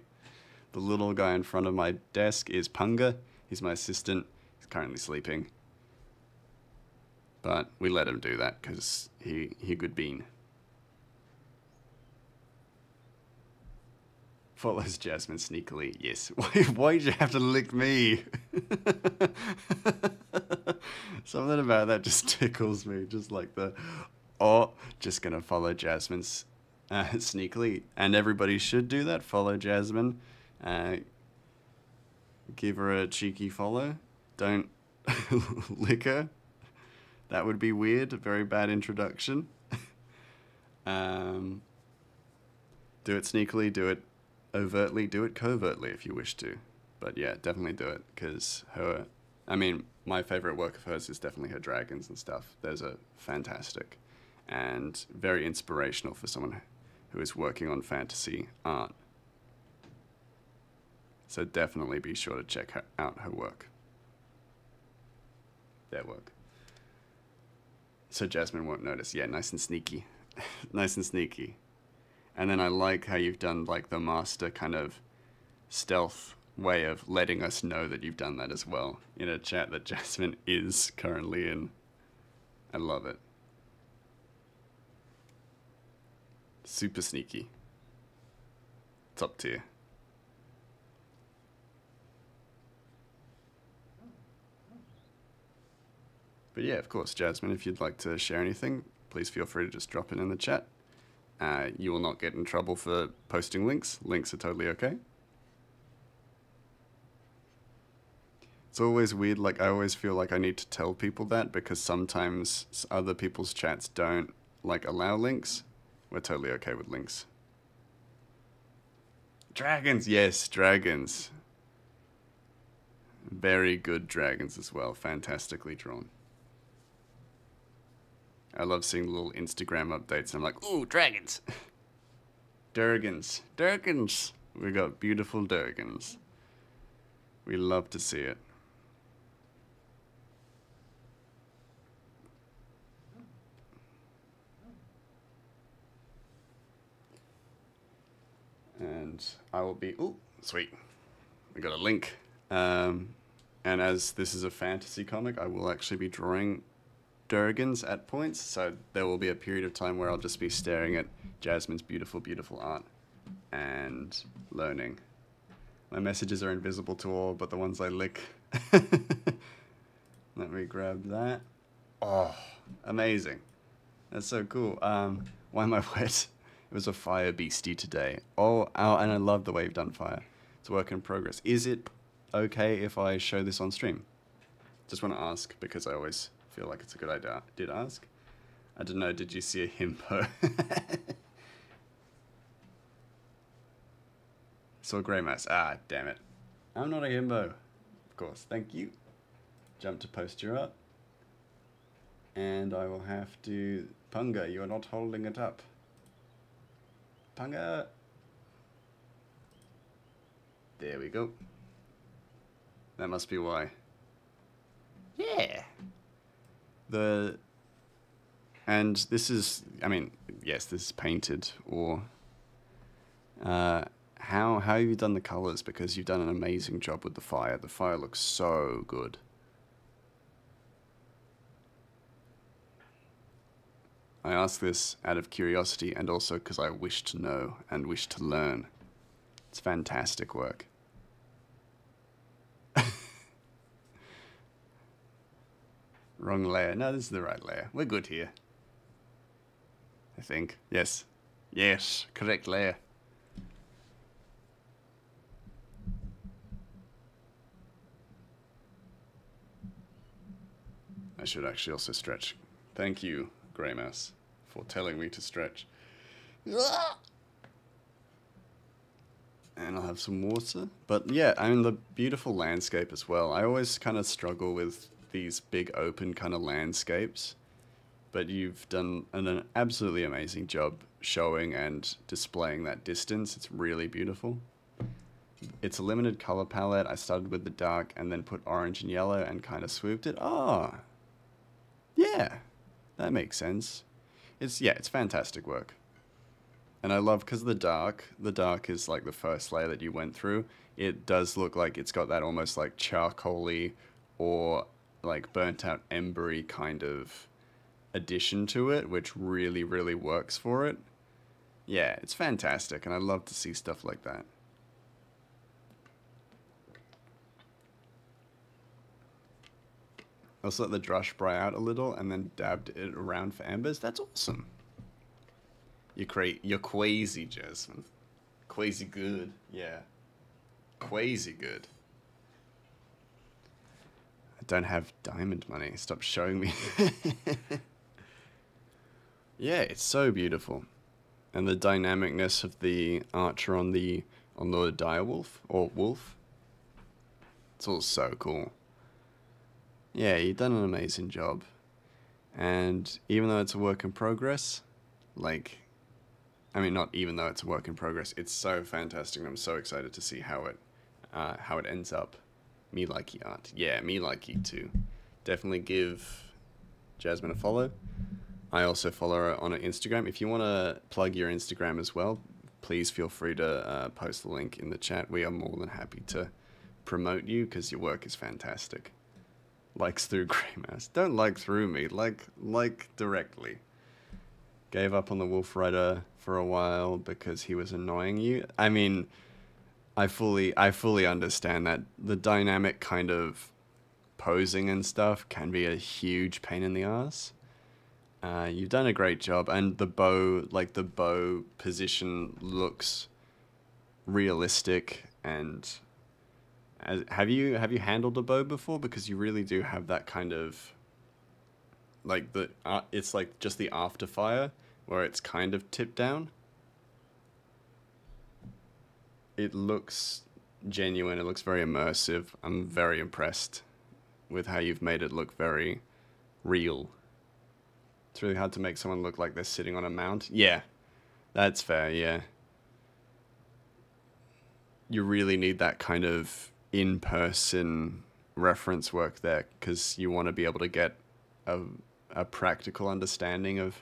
The little guy in front of my desk is Punga. He's my assistant. He's currently sleeping. But we let him do that because he good bean. Follows Jasmine sneakily. Yes. Why'd you have to lick me? Something about that just tickles me. Just like the, oh, just gonna follow Jasmine's sneakily. And everybody should do that. Follow Jasmine. Give her a cheeky follow. Don't lick her. That would be weird. A very bad introduction. Do it sneakily. Do it overtly, do it covertly if you wish to. But yeah, definitely do it, because her, I mean, my favorite work of hers is definitely her dragons and stuff. Those are fantastic and very inspirational for someone who is working on fantasy art. So definitely be sure to check out her work. Their work. So Jasmine won't notice. Yeah, nice and sneaky. Nice and sneaky. And then I like how you've done like the master kind of stealth way of letting us know that you've done that as well in a chat that Jasmine is currently in. I love it. Super sneaky. Top tier. But yeah, of course, Jasmine, if you'd like to share anything, please feel free to just drop it in the chat. You will not get in trouble for posting links. Links are totally okay. It's always weird, like I always feel like I need to tell people that because sometimes other people's chats don't like allow links. We're totally okay with links. Dragons, yes, dragons. Very good dragons as well, fantastically drawn. I love seeing the little Instagram updates. I'm like, ooh, dragons. Durgans. Durgans. We got beautiful Durgans. We love to see it. And I will be, ooh, sweet. We got a link. And as this is a fantasy comic, I will actually be drawing Durgans at points, so there will be a period of time where I'll just be staring at Jasmine's beautiful, beautiful art and learning. My messages are invisible to all but the ones I lick. Let me grab that. Oh, amazing. That's so cool. Why am I wet? It was a fire beastie today. Oh, and I love the way you've done fire. It's a work in progress. Is it okay if I show this on stream? Just want to ask because I always feel like it's a good idea. Did ask? I don't know. Did you see a himbo? Saw grey mouse. Ah, damn it. I'm not a himbo. Of course. Thank you. Jump to posture up. And I will have to... Punga, you're not holding it up. Punga! There we go. That must be why. Yeah! And this is... I mean, yes, this is painted, or... how have you done the colours? Because you've done an amazing job with the fire. The fire looks so good. I ask this out of curiosity and also because I wish to know and wish to learn. It's fantastic work. Wrong layer. No, this is the right layer. We're good here. I think. Yes. Yes, correct layer. I should actually also stretch. Thank you, Grey Mouse, for telling me to stretch. And I'll have some water. But yeah, I mean, the beautiful landscape as well. I always kind of struggle with these big open kind of landscapes. But you've done an absolutely amazing job showing and displaying that distance. It's really beautiful. It's a limited color palette. I started with the dark and then put orange and yellow and kind of swooped it. Ah, yeah, that makes sense. It's fantastic work. And I love, because the dark is like the first layer that you went through. It does look like it's got that almost like charcoaly or like burnt out embery kind of addition to it, which really, really works for it. Yeah, it's fantastic, and I love to see stuff like that. Also let the brush dry out a little and then dabbed it around for embers. That's awesome. You're crazy, Jasmine. Crazy good. Yeah. Crazy good. I don't have diamond money. Stop showing me. Yeah, it's so beautiful. And the dynamicness of the archer on the direwolf or wolf. It's all so cool. Yeah, you've done an amazing job. And even though it's a work in progress, like, I mean, not even though it's a work in progress, it's so fantastic. And I'm so excited to see how it ends up. Me likey art. Yeah, me likey too. Definitely give Jasmine a follow. I also follow her on her Instagram. If you want to plug your Instagram as well, please feel free to post the link in the chat. We are more than happy to promote you because your work is fantastic. Likes through Grey Mouse. Don't like through me. Like directly. Gave up on the Wolf Rider for a while because he was annoying you. I mean, I fully understand that the dynamic kind of posing and stuff can be a huge pain in the ass. You've done a great job, and the bow position looks realistic. And have you handled a bow before? Because you really do have that kind of like it's like just the after fire where it's kind of tipped down. It looks genuine. It looks very immersive. I'm very impressed with how you've made it look very real. It's really hard to make someone look like they're sitting on a mount. Yeah, that's fair, yeah. You really need that kind of in-person reference work there, because you want to be able to get a practical understanding of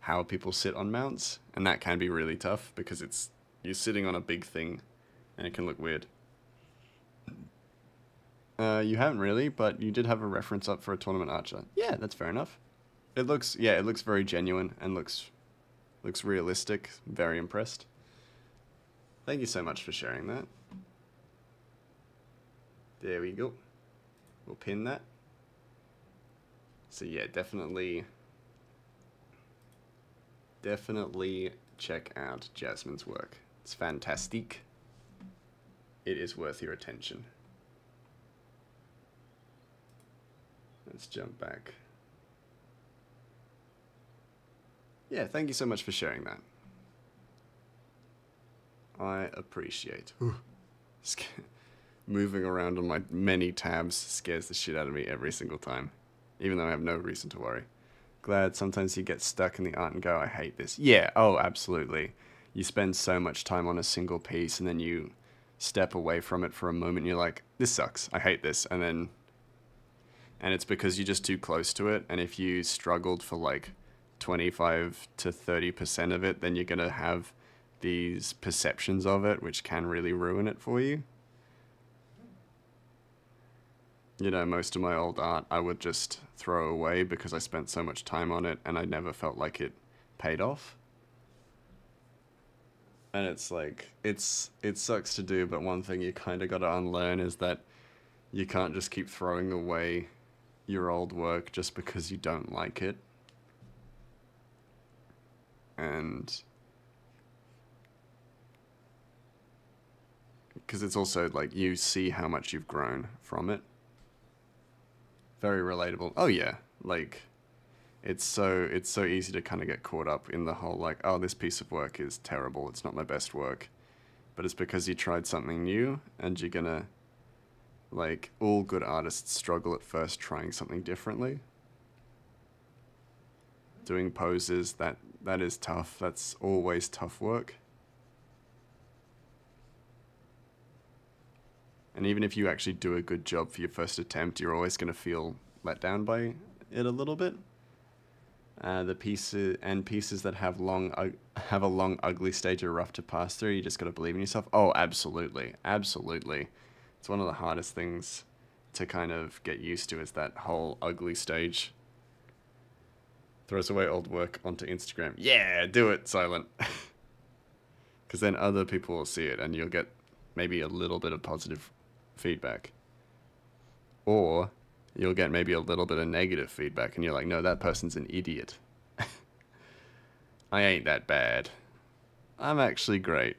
how people sit on mounts, and that can be really tough, because you're sitting on a big thing, and it can look weird. You haven't really, but you did have a reference up for a tournament archer. Yeah, that's fair enough. It looks very genuine and looks realistic. Very impressed. Thank you so much for sharing that. There we go. We'll pin that. So yeah, definitely definitely check out Jasmine's work. It's fantastic. It is worth your attention. Let's jump back. Yeah, thank you so much for sharing that. I appreciate. Moving around on my many tabs scares the shit out of me every single time, even though I have no reason to worry. Glad sometimes you get stuck in the art and go, I hate this. Yeah, oh, absolutely. You spend so much time on a single piece and then you step away from it for a moment and you're like, this sucks, I hate this. And it's because you're just too close to it, and if you struggled for like 25 to 30% of it, then you're going to have these perceptions of it, which can really ruin it for you. You know, most of my old art I would just throw away because I spent so much time on it and I never felt like it paid off. And it's like, it sucks to do, but one thing you kind of got to unlearn is that you can't just keep throwing away your old work just because you don't like it. And because it's also like you see how much you've grown from it. Very relatable. Oh yeah, like it's so easy to kind of get caught up in the whole like, oh, this piece of work is terrible, it's not my best work. But it's because you tried something new, and you're gonna, like, all good artists struggle at first trying something differently. Doing poses, that is tough. That's always tough work. And even if you actually do a good job for your first attempt, you're always going to feel let down by it a little bit. The pieces that have a long ugly stage are rough to pass through. You just got to believe in yourself. Oh, absolutely, absolutely. It's one of the hardest things to kind of get used to, is that whole ugly stage. Throws away old work onto Instagram. Yeah, do it, Silent. Because then other people will see it and you'll get maybe a little bit of positive feedback. Or you'll get maybe a little bit of negative feedback and you're like, no, that person's an idiot. I ain't that bad. I'm actually great.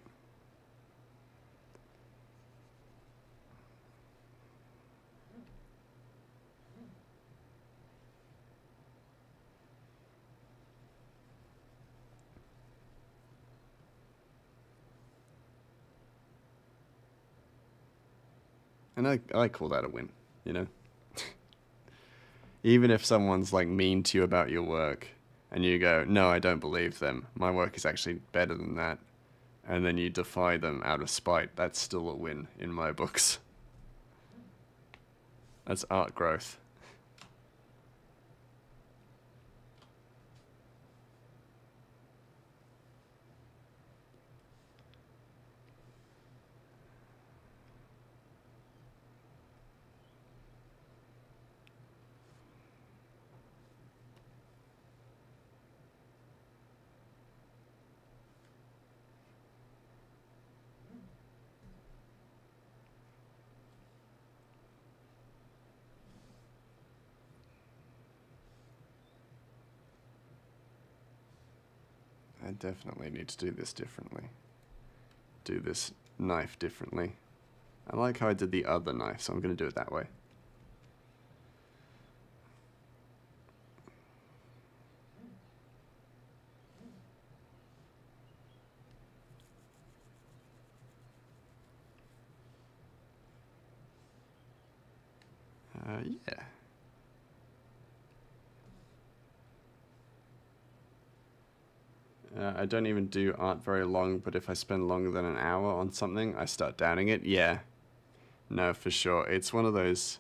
And I call that a win, you know? Even if someone's like mean to you about your work and you go, no, I don't believe them, my work is actually better than that, and then you defy them out of spite, that's still a win in my books. That's art growth. I definitely need to do this differently. Do this knife differently. I like how I did the other knife, so I'm going to do it that way. Yeah. I don't even do art very long, but if I spend longer than an hour on something, I start doubting it. Yeah. No, for sure. It's one of those,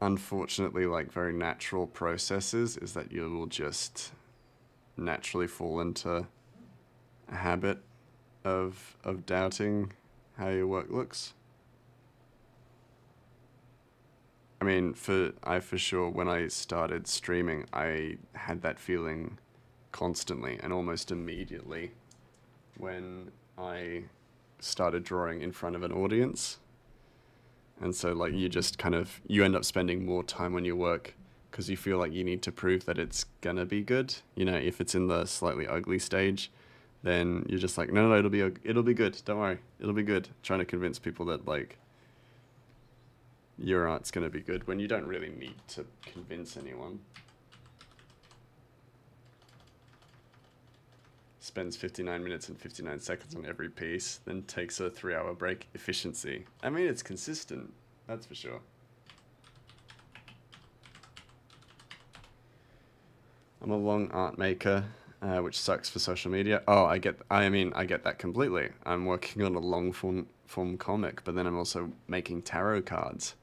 unfortunately, like very natural processes, is that you will just naturally fall into a habit of doubting how your work looks. I mean, for sure, when I started streaming, I had that feeling constantly and almost immediately when I started drawing in front of an audience. And so like you just kind of, you end up spending more time on your work because you feel like you need to prove that it's gonna be good. You know, if it's in the slightly ugly stage, then you're just like, no, it'll be good. Don't worry, it'll be good. Trying to convince people that like your art's gonna be good when you don't really need to convince anyone. Spends 59 minutes and 59 seconds on every piece, then takes a 3-hour break. Efficiency. I mean, it's consistent, that's for sure. I'm a long art maker, which sucks for social media. Oh, I get that completely. I'm working on a long form comic, but then I'm also making tarot cards,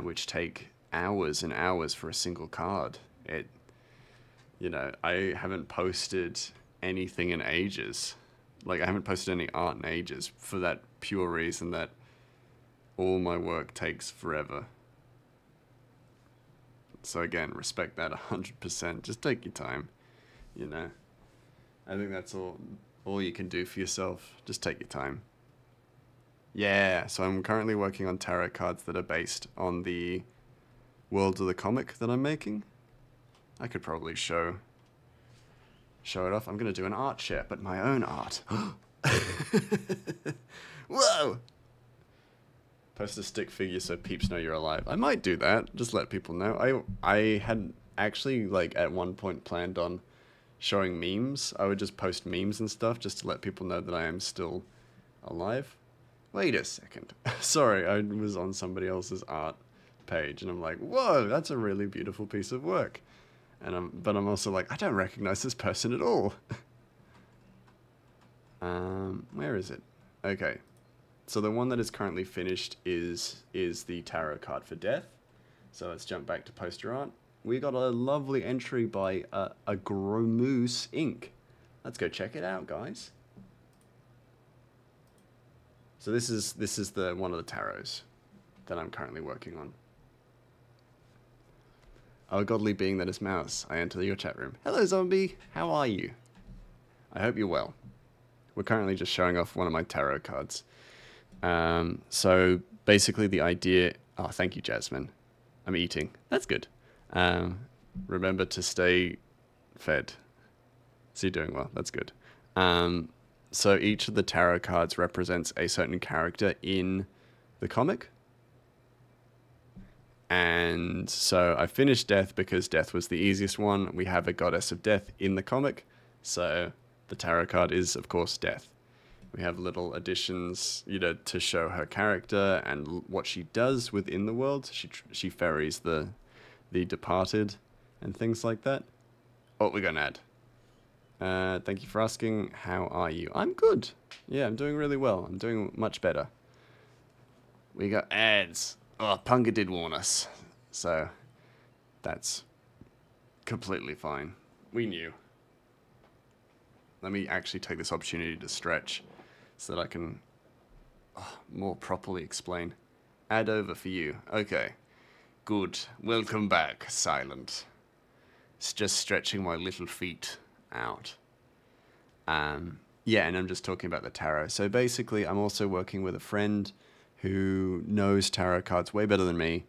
which take hours and hours for a single card. You know, I haven't posted anything in ages. Like, I haven't posted any art in ages for that pure reason that all my work takes forever. So again, respect that 100%. Just take your time, you know. I think that's all you can do for yourself. Just take your time. Yeah, so I'm currently working on tarot cards that are based on the world of the comic that I'm making. I could probably show it off. I'm going to do an art share, but my own art. Whoa! Post a stick figure so peeps know you're alive. I might do that. Just let people know. I had actually, like, at one point planned on showing memes. I would just post memes and stuff just to let people know that I am still alive. Wait a second. Sorry, I was on somebody else's art page, and I'm like, whoa, that's a really beautiful piece of work. But I'm also like, I don't recognize this person at all. Where is it? Okay. So the one that is currently finished is the tarot card for death. So let's jump back to poster art. We got a lovely entry by a Gromoose Inc. Let's go check it out, guys. So this is the one of the tarots that I'm currently working on. Oh, godly being that is Mouse, I enter your chat room. Hello, zombie. How are you? I hope you're well. We're currently just showing off one of my tarot cards. So basically the idea... Oh, thank you, Jasmine. I'm eating. That's good. Remember to stay fed. So you're doing well. That's good. So each of the tarot cards represents a certain character in the comic. And so I finished Death because Death was the easiest one. We have a goddess of death in the comic. So the tarot card is, of course, Death. We have little additions, you know, to show her character and what she does within the world. She ferries the departed and things like that. Oh, we're going to add. Thank you for asking. How are you? I'm good. Yeah, I'm doing really well. I'm doing much better. We got ads. Oh, Punga did warn us. So, that's completely fine. We knew. Let me actually take this opportunity to stretch so that I can more properly explain. Ad over for you. Okay. Good. Welcome back, Silent. It's just stretching my little feet out. Yeah, and I'm just talking about the tarot. So basically, I'm also working with a friend who knows tarot cards way better than me,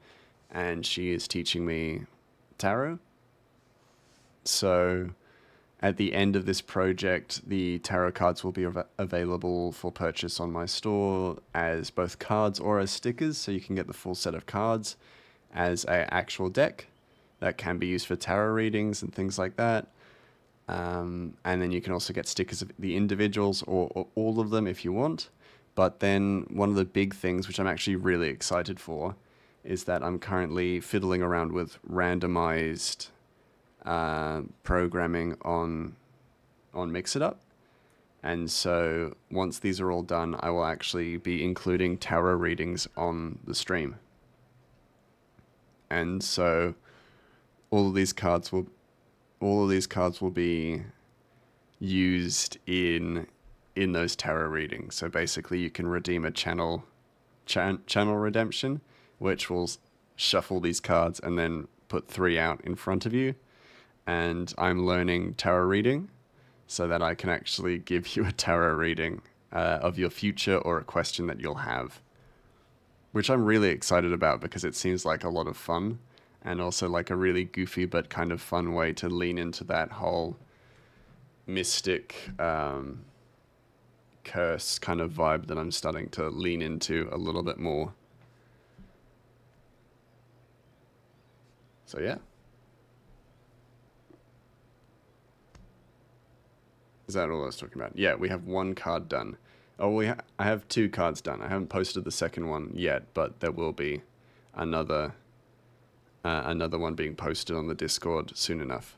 and she is teaching me tarot. So at the end of this project, the tarot cards will be available for purchase on my store as both cards or as stickers, so you can get the full set of cards as an actual deck that can be used for tarot readings and things like that. And then you can also get stickers of the individuals or all of them if you want. But then one of the big things, which I'm actually really excited for, is that I'm currently fiddling around with randomized programming on Mix It Up. And so once these are all done, I will actually be including tarot readings on the stream. And so all of these cards will be used in those tarot readings. So basically you can redeem a channel redemption, which will shuffle these cards and then put 3 out in front of you. And I'm learning tarot reading so that I can actually give you a tarot reading of your future or a question that you'll have, which I'm really excited about because it seems like a lot of fun. and also like a really goofy but kind of fun way to lean into that whole mystic curse kind of vibe that I'm starting to lean into a little bit more. So yeah. Is that all I was talking about? Yeah, we have one card done. Oh, I have 2 cards done. I haven't posted the second one yet, but there will be another one being posted on the Discord soon enough.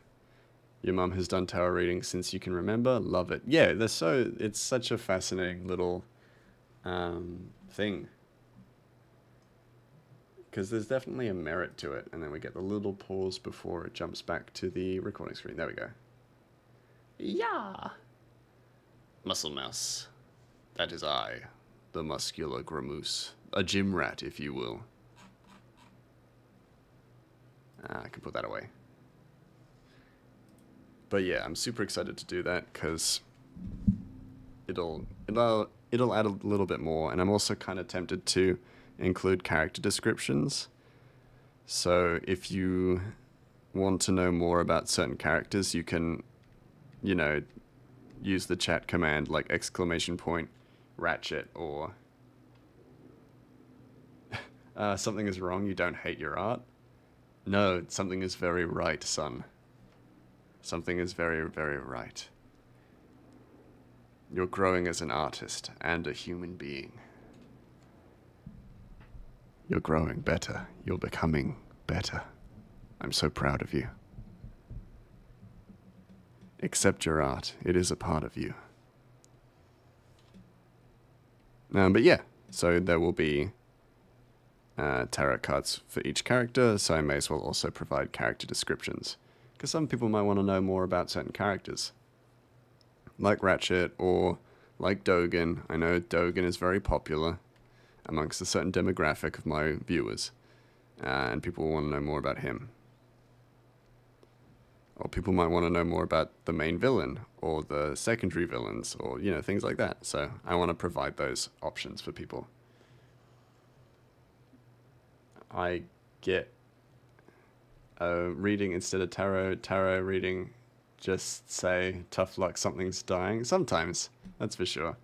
Your mum has done tarot readings since you can remember. Love it. Yeah, it's such a fascinating little thing. Because there's definitely a merit to it. And then we get the little pause before it jumps back to the recording screen. There we go. Yeah. Muscle Mouse. That is I, the muscular gramoose. A gym rat, if you will. I can put that away. But yeah, I'm super excited to do that because it'll add a little bit more, and I'm also kind of tempted to include character descriptions. So if you want to know more about certain characters, you can, you know, use the chat command like ! Ratchet or something is wrong, you don't hate your art. No, something is very right, son. Something is very, very right. You're growing as an artist and a human being. You're growing better. You're becoming better. I'm so proud of you. Accept your art. It is a part of you. But yeah, so there will be tarot cards for each character, so I may as well also provide character descriptions. Because some people might want to know more about certain characters. Like Ratchet or like Dogen. I know Dogen is very popular amongst a certain demographic of my viewers. And people want to know more about him. Or people might want to know more about the main villain or the secondary villains or, you know, things like that. So I want to provide those options for people. I get a reading instead of tarot reading, just say tough luck, something's dying. Sometimes, that's for sure.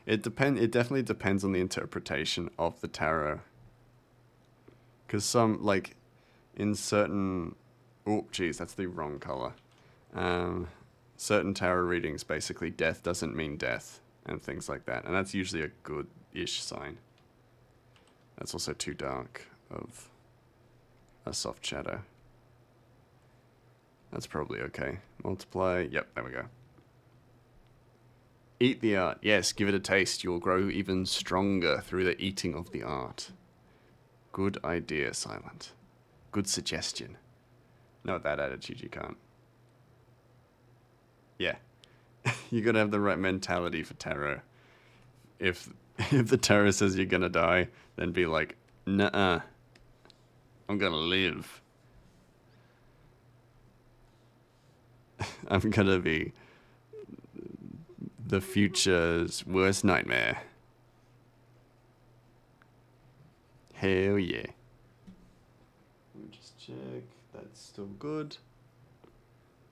It definitely depends on the interpretation of the tarot. Because some, like, in certain... Oh, geez, that's the wrong color. Certain tarot readings, basically, death doesn't mean death, and things like that. And that's usually a good-ish sign. That's also too dark of a soft shadow. That's probably okay. Multiply. Yep, there we go. Eat the art. Yes, give it a taste. You'll grow even stronger through the eating of the art. Good idea, Silent. Good suggestion. No, with that attitude, you can't. Yeah. You gotta have the right mentality for tarot. If the tarot says you're gonna die, then be like, nuh-uh. I'm gonna live. I'm gonna be the future's worst nightmare. Hell yeah. Let me just check. That's still good.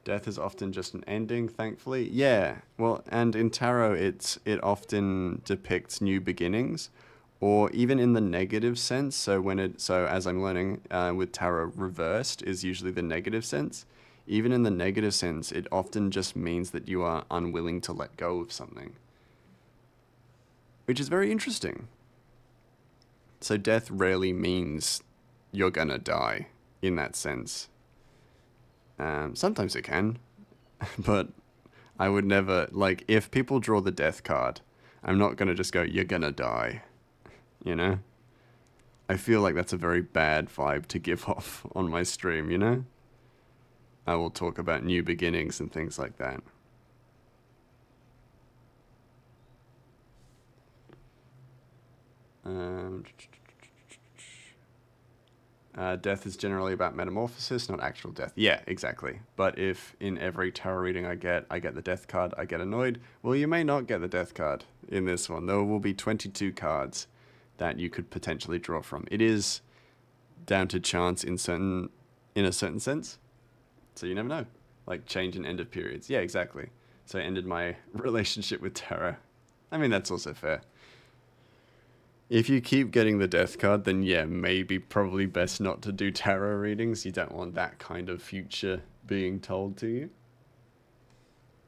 Death is often just an ending, thankfully. Yeah, well, and in tarot, it often depicts new beginnings, or even in the negative sense. So as I'm learning, with tarot reversed is usually the negative sense. Even in the negative sense, it often just means that you are unwilling to let go of something, which is very interesting. So death rarely means you're gonna die in that sense. Sometimes it can, but I would never, like, if people draw the death card, I'm not gonna just go, you're gonna die, you know? I feel like that's a very bad vibe to give off on my stream, you know? I will talk about new beginnings and things like that. Death is generally about metamorphosis, not actual death. Yeah, exactly. But if in every tarot reading I get the death card, I get annoyed. Well, you may not get the death card in this one. There will be 22 cards that you could potentially draw from. It is down to chance in a certain sense. So you never know. Like change and end of periods. Yeah, exactly. So I ended my relationship with tarot. I mean, that's also fair. If you keep getting the death card, then yeah, maybe probably best not to do tarot readings. You don't want that kind of future being told to you.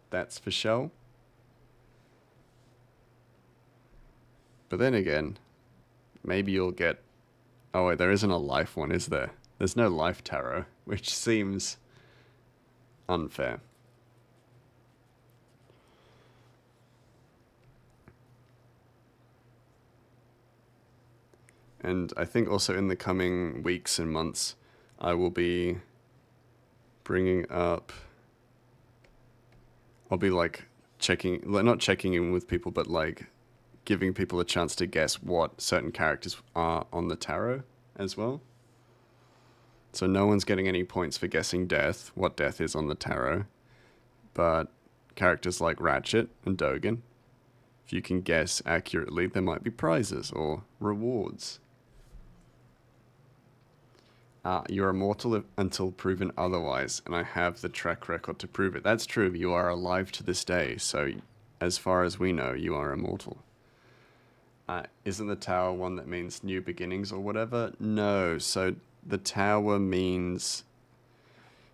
That's for sure. But then again, maybe you'll get... Oh wait, there isn't a life one, is there? There's no life tarot, which seems unfair. And I think also in the coming weeks and months, I will be bringing up... I'll be like checking... Not checking in with people, but like giving people a chance to guess what certain characters are on the tarot as well. So no one's getting any points for guessing death, what death is on the tarot. But characters like Ratchet and Dogen, if you can guess accurately, there might be prizes or rewards. You're immortal until proven otherwise, and I have the track record to prove it. That's true, you are alive to this day, so as far as we know, you are immortal. Isn't the tower one that means new beginnings or whatever? No, so the tower means...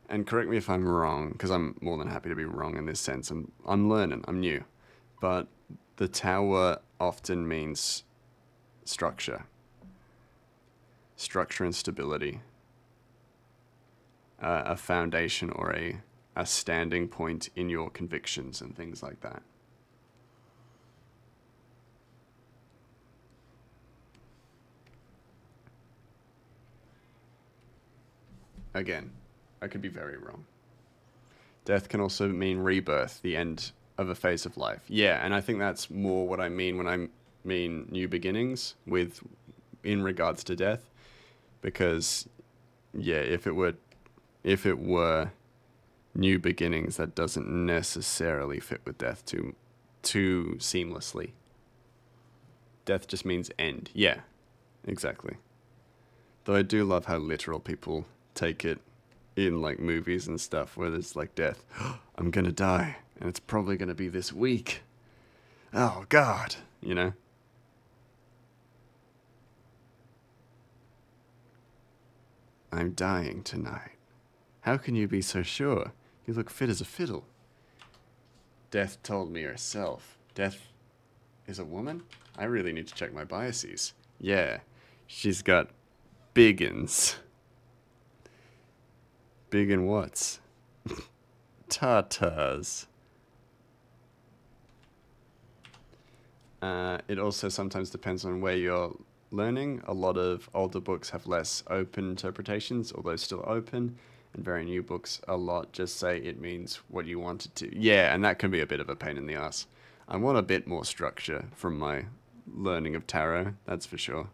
And correct me if I'm wrong, because I'm more than happy to be wrong in this sense. I'm learning, I'm new. But the tower often means structure. Structure and stability. A foundation or a standing point in your convictions and things like that. Again, I could be very wrong. Death can also mean rebirth, the end of a phase of life. Yeah, and I think that's more what I mean when I mean new beginnings in regards to death. Because, yeah, if it were new beginnings, that doesn't necessarily fit with death too seamlessly. Death just means end. Yeah, exactly. Though I do love how literal people take it in like movies and stuff where there's like death. I'm gonna die and it's probably gonna be this week. Oh God, you know? I'm dying tonight. How can you be so sure? You look fit as a fiddle. Death told me herself. Death is a woman? I really need to check my biases. Yeah, she's got biggins. Big in what's? Tatas. It also sometimes depends on where you're learning. A lot of older books have less open interpretations, although still open. And very new books, a lot just say it means what you want it to. Yeah, and that can be a bit of a pain in the ass. I want a bit more structure from my learning of tarot, that's for sure.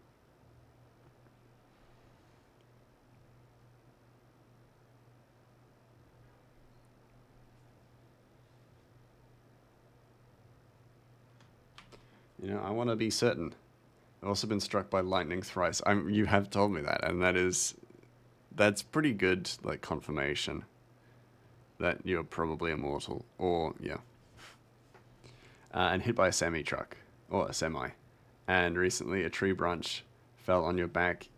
You know, I want to be certain. I've also been struck by lightning thrice. You have told me that, and that's pretty good, like, confirmation that you're probably immortal, or, yeah. And hit by a semi-truck, or a semi. And recently a tree branch fell on your back,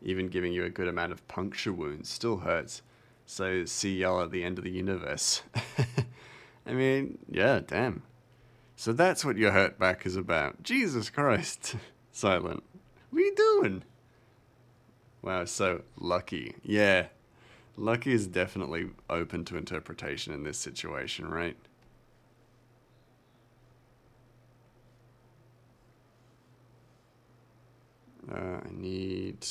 even giving you a good amount of puncture wounds. Still hurts. So see y'all at the end of the universe. I mean, yeah, damn. So that's what your hurt back is about. Jesus Christ. Silent. What are you doing? Wow, so lucky. Yeah. Lucky is definitely open to interpretation in this situation, right? I need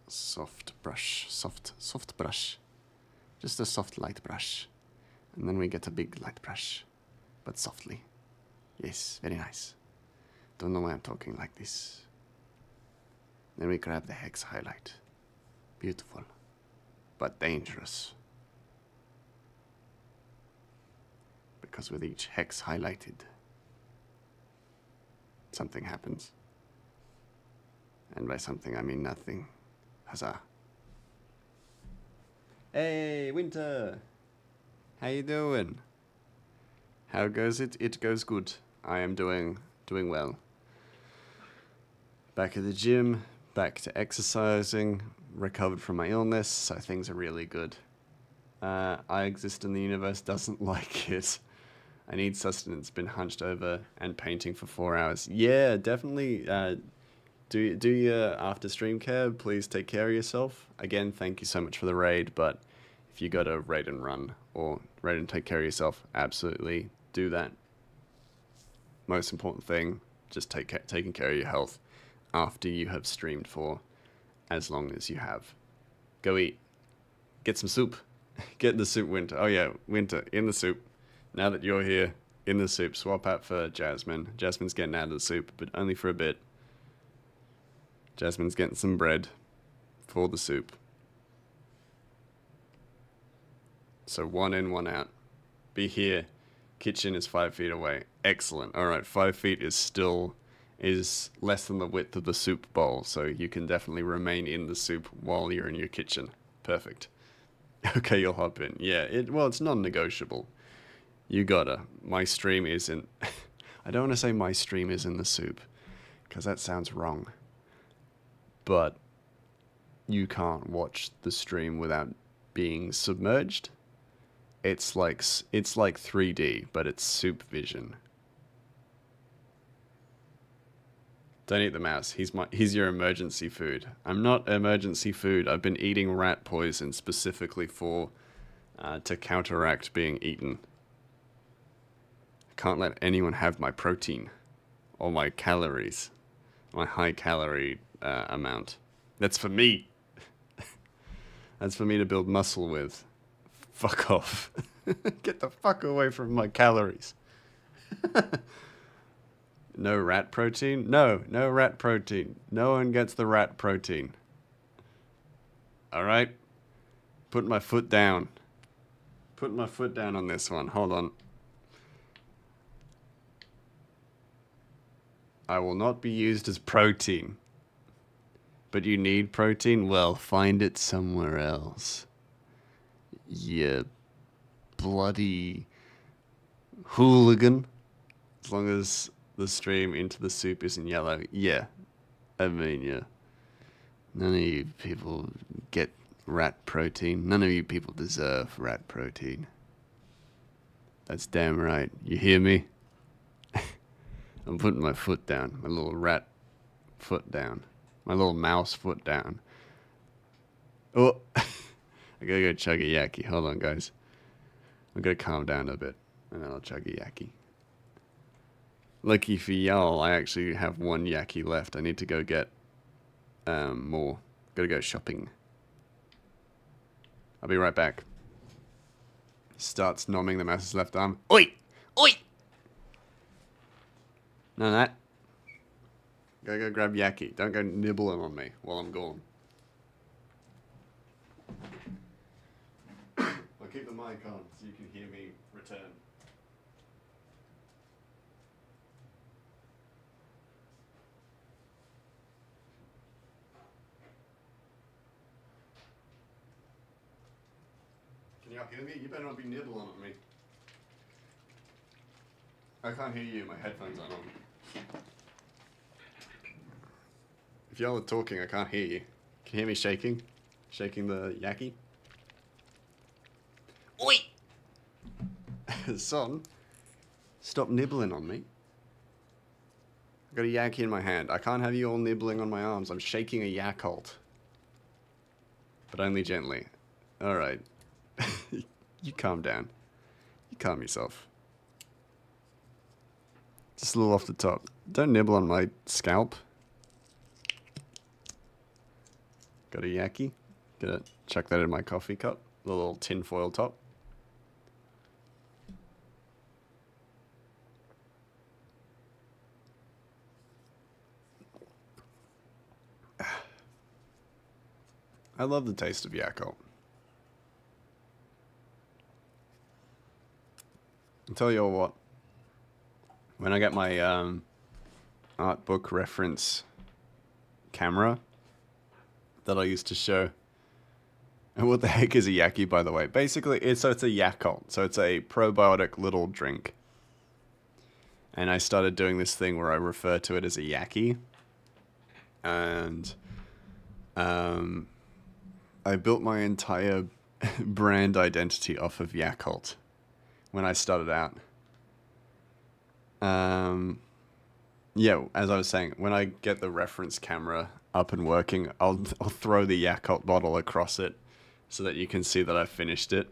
soft brush. Soft brush. Just a soft light brush. And then we get a big light brush. But softly. Yes, very nice. Don't know why I'm talking like this. Then we grab the hex highlight. Beautiful. But dangerous. Because with each hex highlighted, something happens. And by something I mean nothing. Huzzah. Hey, Winter! How you doing? How goes it? It goes good. I am doing well. Back at the gym, back to exercising, recovered from my illness, so things are really good. I exist in the universe doesn't like it. I need sustenance, been hunched over and painting for 4 hours. Yeah, definitely do your after stream care. Please take care of yourself. Again, thank you so much for the raid, but if you got to raid and run or raid and take care of yourself, absolutely do that. Most important thing, just taking care of your health after you have streamed for as long as you have. Go eat. Get some soup. Get in the soup, Winter. Oh yeah, Winter, in the soup. Now that you're here, in the soup. Swap out for Jasmine. Jasmine's getting out of the soup, but only for a bit. Jasmine's getting some bread for the soup. So 1 in, 1 out. Be here. Kitchen is 5 feet away. Excellent. Alright, 5 feet is less than the width of the soup bowl, so you can definitely remain in the soup while you're in your kitchen. Perfect. Okay, you'll hop in. Yeah, it's non-negotiable. You gotta. My stream isn't... I don't want to say my stream is in the soup, because that sounds wrong. But you can't watch the stream without being submerged. It's like 3D, but it's soup vision. Don't eat the mouse. He's your emergency food. I'm not emergency food. I've been eating rat poison specifically to counteract being eaten. I can't let anyone have my protein or my calories, my high calorie amount. That's for me. That's for me to build muscle with. Fuck off. Get the fuck away from my calories. No rat protein? No rat protein. No one gets the rat protein. Alright? Put my foot down. Put my foot down on this one. Hold on. I will not be used as protein. But you need protein? Well, find it somewhere else. You bloody hooligan. As long as the stream into the soup isn't yellow. Yeah. I mean, yeah. None of you people get rat protein. None of you people deserve rat protein. That's damn right. You hear me? I'm putting my foot down. My little rat foot down. My little mouse foot down. Oh! I gotta go chug a yaki. Hold on, guys. I'm gonna calm down a bit, and then I'll chug a yaki. Lucky for y'all, I actually have 1 yaki left. I need to go get more. Gotta go shopping. I'll be right back. Starts nomming the mouse's left arm. Oi! Oi! None of that. Go grab yaki. Don't go nibbling on me while I'm gone. I'll keep the mic on so you can hear me return. Can y'all hear me? You better not be nibbling on me. I can't hear you. My headphones aren't on. If y'all are talking, I can't hear you. Can you hear me shaking? Shaking the yaki? Oi! Son, stop nibbling on me. I've got a yaki in my hand. I can't have you all nibbling on my arms. I'm shaking a Yakult. But only gently. Alright. You calm down. You calm yourself. Just a little off the top. Don't nibble on my scalp. Got a yaki. Gonna chuck that in my coffee cup. The little tin foil top. I love the taste of Yakult. I'll tell you all what. When I get my art book reference camera, that I used to show. And what the heck is a Yaki, by the way? Basically, it's a Yakult. So it's a probiotic little drink. And I started doing this thing where I refer to it as a Yaki. And I built my entire brand identity off of Yakult when I started out. Yeah, as I was saying, when I get the reference camera up and working, I'll throw the Yakult bottle across it so that you can see that I finished it.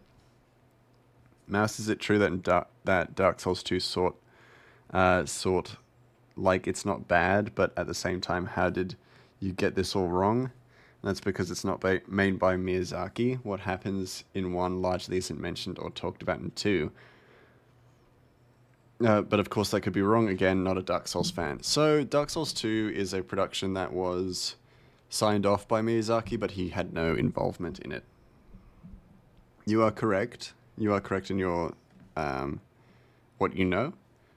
Mouse, is it true that that Dark Souls 2 sort like it's not bad, but at the same time, how did you get this all wrong? And that's because it's not made by Miyazaki. What happens in 1 largely isn't mentioned or talked about in 2. But of course, that could be wrong. Again, not a Dark Souls fan. So, Dark Souls 2 is a production that was signed off by Miyazaki, but he had no involvement in it. You are correct. You are correct in your what you know.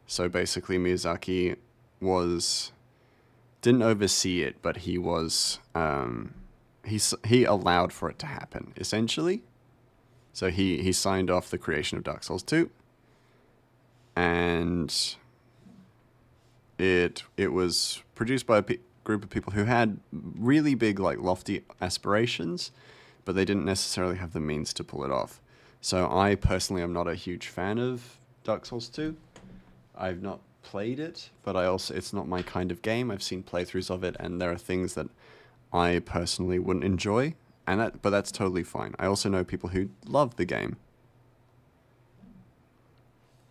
So basically, Miyazaki didn't oversee it, but he was he allowed for it to happen essentially. So he signed off the creation of Dark Souls 2. And it was produced by a group of people who had really big, like, lofty aspirations, but they didn't necessarily have the means to pull it off. So I personally am not a huge fan of Dark Souls 2. I've not played it, but it's not my kind of game. I've seen playthroughs of it, and there are things that I personally wouldn't enjoy, but that's totally fine. I also know people who love the game.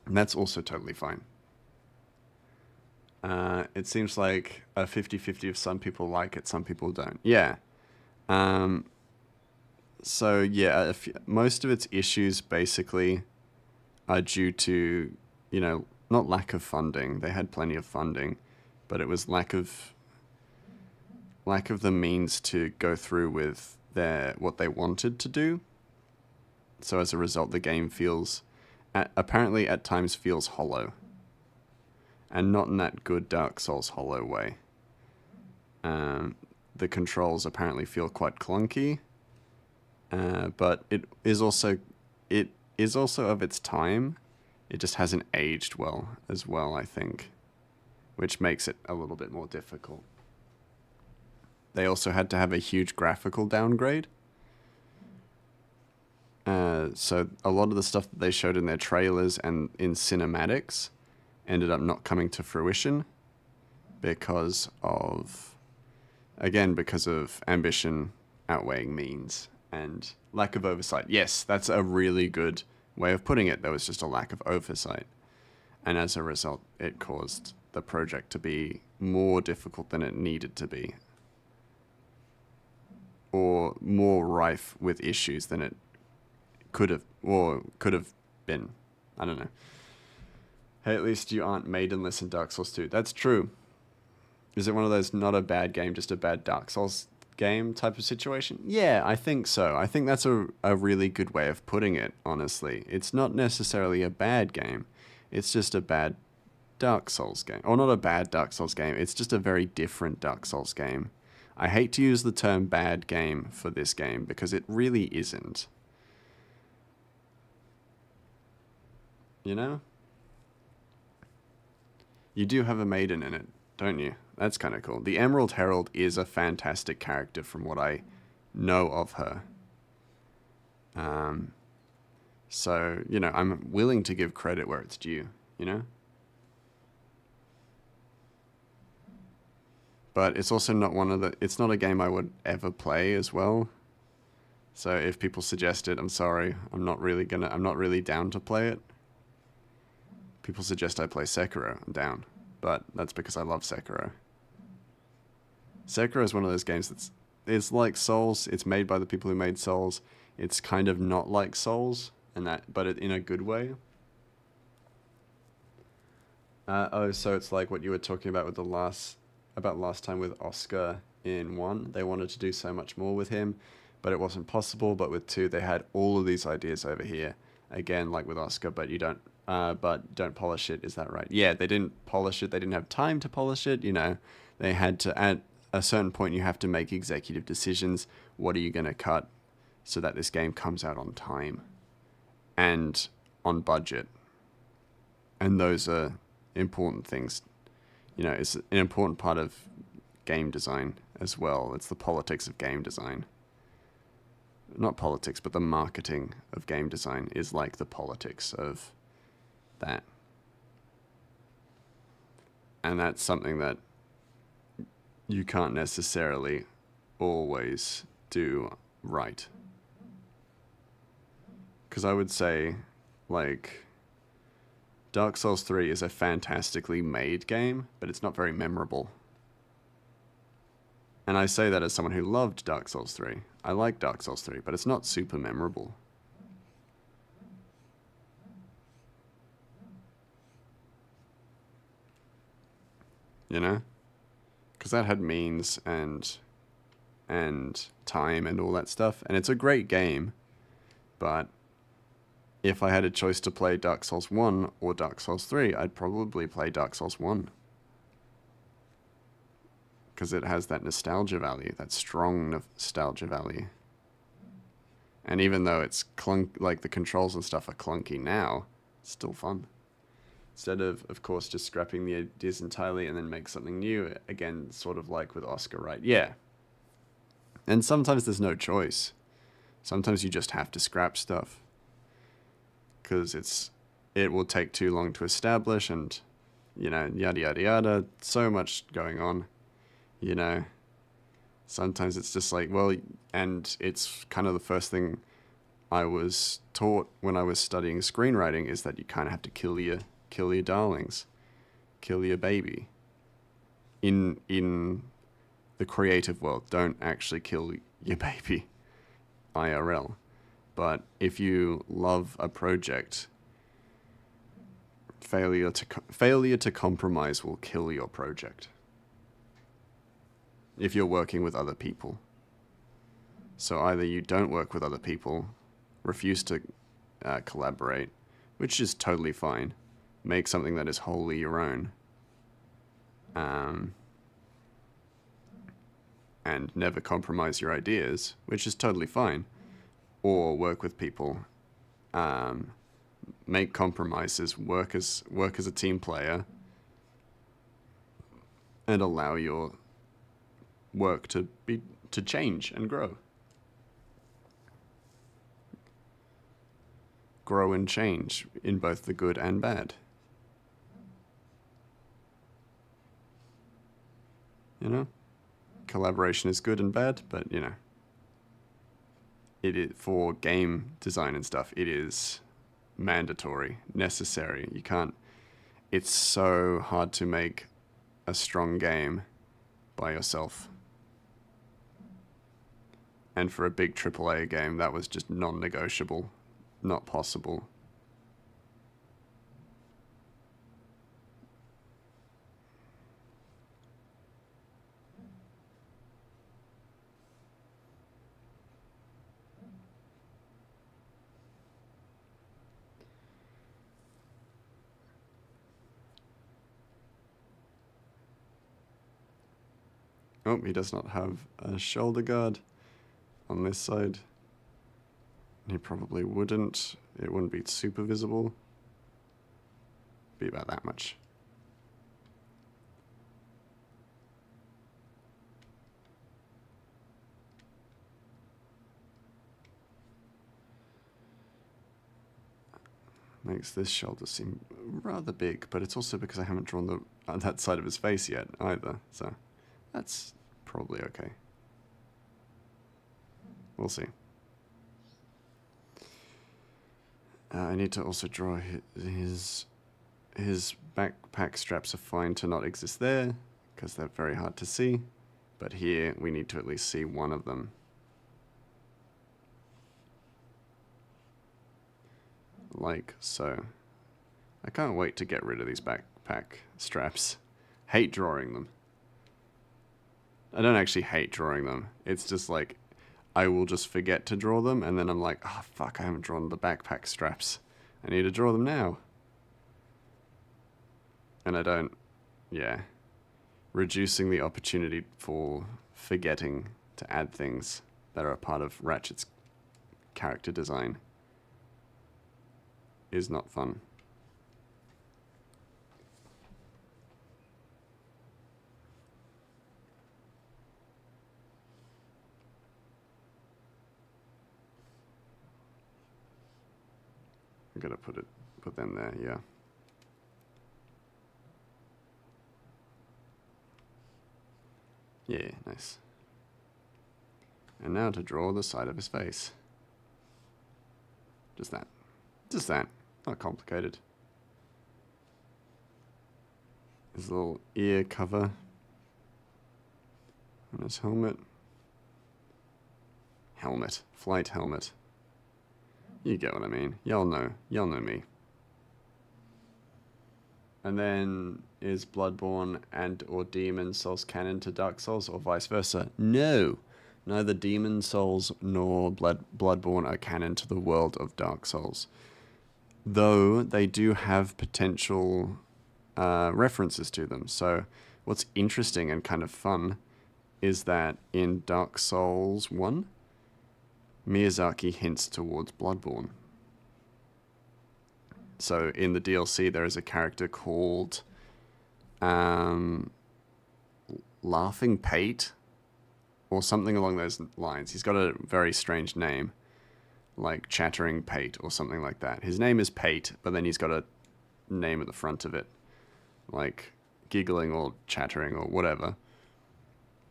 And that's also totally fine. It seems like a 50-50 of some people like it, some people don't. Yeah. So, yeah, most of its issues basically are due to, not lack of funding. They had plenty of funding, but it was lack of the means to go through with what they wanted to do. So as a result, the game apparently at times feels hollow, and not in that good Dark Souls hollow way. The controls apparently feel quite clunky, but it is also of its time. It just hasn't aged well as well, I think, which makes it a little bit more difficult. They also had to have a huge graphical downgrade. So a lot of the stuff that they showed in their trailers and in cinematics ended up not coming to fruition because of ambition outweighing means and lack of oversight. Yes, that's a really good way of putting it. There was just a lack of oversight. And as a result, it caused the project to be more difficult than it needed to be. Or more rife with issues than it could have been. I don't know. Hey, at least you aren't maidenless in Dark Souls 2. That's true. Is it one of those not a bad game, just a bad Dark Souls game type of situation? Yeah, I think so. I think that's a really good way of putting it, honestly. It's not necessarily a bad game. It's just a bad Dark Souls game. Or not a bad Dark Souls game. It's just a very different Dark Souls game. I hate to use the term bad game for this game because it really isn't. You know? You do have a maiden in it, don't you? That's kind of cool. The Emerald Herald is a fantastic character from what I know of her. So, I'm willing to give credit where it's due, But it's also not it's not a game I would ever play as well. So if people suggest it, I'm sorry. I'm not really down to play it. People suggest I play Sekiro, I'm down. But that's because I love Sekiro. Sekiro is one of those games it's like Souls. It's made by the people who made Souls. It's kind of not like Souls, but in a good way. So it's like what you were talking about with last time with Oscar in 1. They wanted to do so much more with him, but it wasn't possible. But with 2, they had all of these ideas over here. Again, like with Oscar, but don't polish it. Is that right? Yeah, they didn't polish it. They didn't have time to polish it. They had to add. a certain point you have to make executive decisions. What are you going to cut so that this game comes out on time and on budget? And those are important things. You know, it's an important part of game design as well. It's the politics of game design. Not politics, but the marketing of game design is like the politics of that. And that's something that you can't necessarily always do right. Because I would say, like, Dark Souls 3 is a fantastically made game, but it's not very memorable. And I say that as someone who loved Dark Souls 3. I like Dark Souls 3, but it's not super memorable. You know? Because that had means and time and all that stuff. And it's a great game, but if I had a choice to play Dark Souls 1 or Dark Souls 3, I'd probably play Dark Souls 1. Because it has that nostalgia value, that strong nostalgia value. And even though it's like the controls and stuff are clunky now, it's still fun. Instead of course, just scrapping the ideas entirely and then make something new, again, sort of like with Oscar, right? Yeah. And sometimes there's no choice. Sometimes you just have to scrap stuff. Because it will take too long to establish and, you know, yada yada yada, so much going on, you know. Sometimes it's just like, well, and it's kind of the first thing I was taught when I was studying screenwriting is that you kind of have to kill your darlings, kill your baby. In the creative world, don't actually kill your baby, IRL. But if you love a project, failure to compromise will kill your project. If you're working with other people. So either you don't work with other people, refuse to collaborate, which is totally fine. Make something that is wholly your own. And never compromise your ideas, which is totally fine. Or work with people, make compromises, work as a team player, and allow your work to change and grow. Grow and change in both the good and bad. You know? Collaboration is good and bad, but, you know, it is, for game design and stuff, it is mandatory, necessary. You can't, it's so hard to make a strong game by yourself. And for a big AAA game, that was just non-negotiable, not possible. Oh, he does not have a shoulder guard on this side. He probably wouldn't. It wouldn't be super visible. Be about that much. Makes this shoulder seem rather big, but it's also because I haven't drawn that side of his face yet either, so that's probably okay. We'll see. I need to also draw his backpack straps are fine to not exist there, because they're very hard to see, but here we need to at least see one of them. Like so. I can't wait to get rid of these backpack straps. Hate drawing them. I don't actually hate drawing them. It's just like, I will just forget to draw them, and then I'm like, oh fuck, I haven't drawn the backpack straps. I need to draw them now. And I don't, yeah. reducing the opportunity for forgetting to add things that are a part of Ratchet's character design is not fun. I'm gonna put them there, yeah. Yeah, nice. And now to draw the side of his face. Just that. Just that. Not complicated. His little ear cover on his helmet. Helmet. Flight helmet. You get what I mean. Y'all know. Y'all know me. And then, is Bloodborne and or Demon Souls canon to Dark Souls or vice versa? No! Neither Demon Souls nor Bloodborne are canon to the world of Dark Souls. Though they do have potential references to them. So what's interesting and kind of fun is that in Dark Souls 1, Miyazaki hints towards Bloodborne. So in the DLC, there is a character called Laughing Pate, or something along those lines. He's got a very strange name, like Chattering Pate or something like that. His name is Pate, but then he's got a name at the front of it, like Giggling or Chattering or whatever,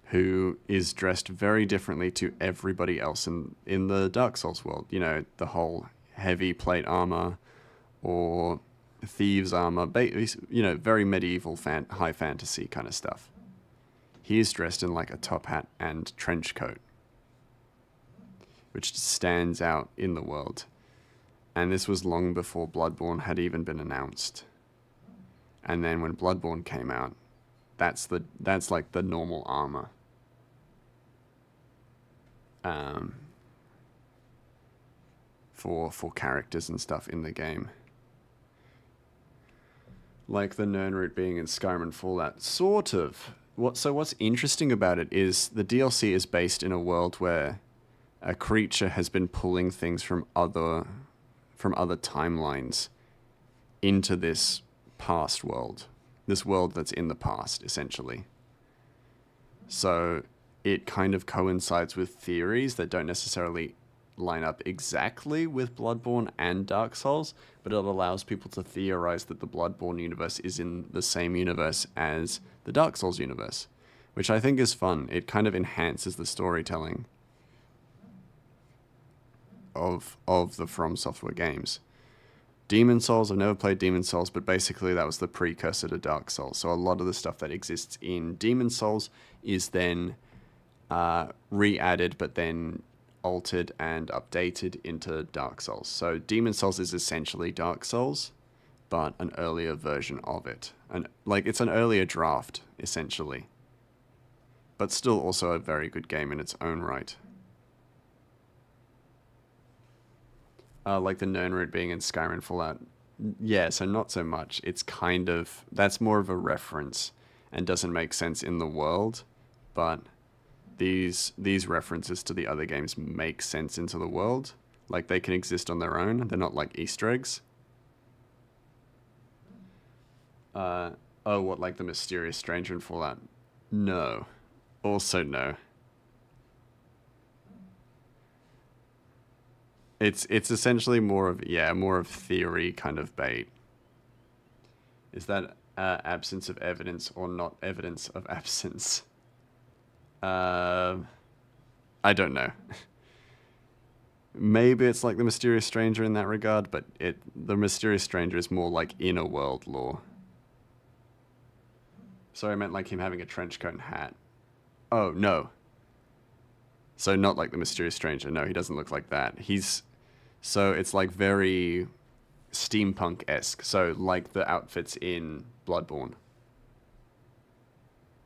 who is dressed very differently to everybody else in the Dark Souls world. You know, the whole heavy plate armor, or thieves' armor, you know, very medieval high fantasy kind of stuff. He is dressed in like a top hat and trench coat, which stands out in the world. And this was long before Bloodborne had even been announced. And then when Bloodborne came out, that's like the normal armor. For characters and stuff in the game. Like the Nirnroot being in Skyrim and Fallout. Sort of. So what's interesting about it is the DLC is based in a world where a creature has been pulling things from other timelines into this past world. This world that's in the past, essentially. So it kind of coincides with theories that don't necessarily line up exactly with Bloodborne and Dark Souls, but it allows people to theorize that the Bloodborne universe is in the same universe as the Dark Souls universe, which I think is fun. It kind of enhances the storytelling of the From Software games. Demon Souls, I've never played Demon Souls, but basically that was the precursor to Dark Souls. So a lot of the stuff that exists in Demon Souls is then re-added, but then altered and updated into Dark Souls. So Demon Souls is essentially Dark Souls, but an earlier version of it. It's an earlier draft, essentially. But still also a very good game in its own right. Like the Nirnroot being in Skyrim and Fallout. Yeah, so not so much. It's kind of... That's more of a reference and doesn't make sense in the world, but these references to the other games make sense into the world. Like, they can exist on their own. They're not like Easter eggs. What, like the mysterious stranger in Fallout? No. Also no. It's essentially more of theory kind of bait. Is that absence of evidence or not evidence of absence? I don't know. Maybe it's like the mysterious stranger in that regard, but the mysterious stranger is more like inner world lore. Sorry, I meant like him having a trench coat and hat. Oh, no. So not like the mysterious stranger. No, he doesn't look like that. So it's like very steampunk-esque. So like the outfits in Bloodborne.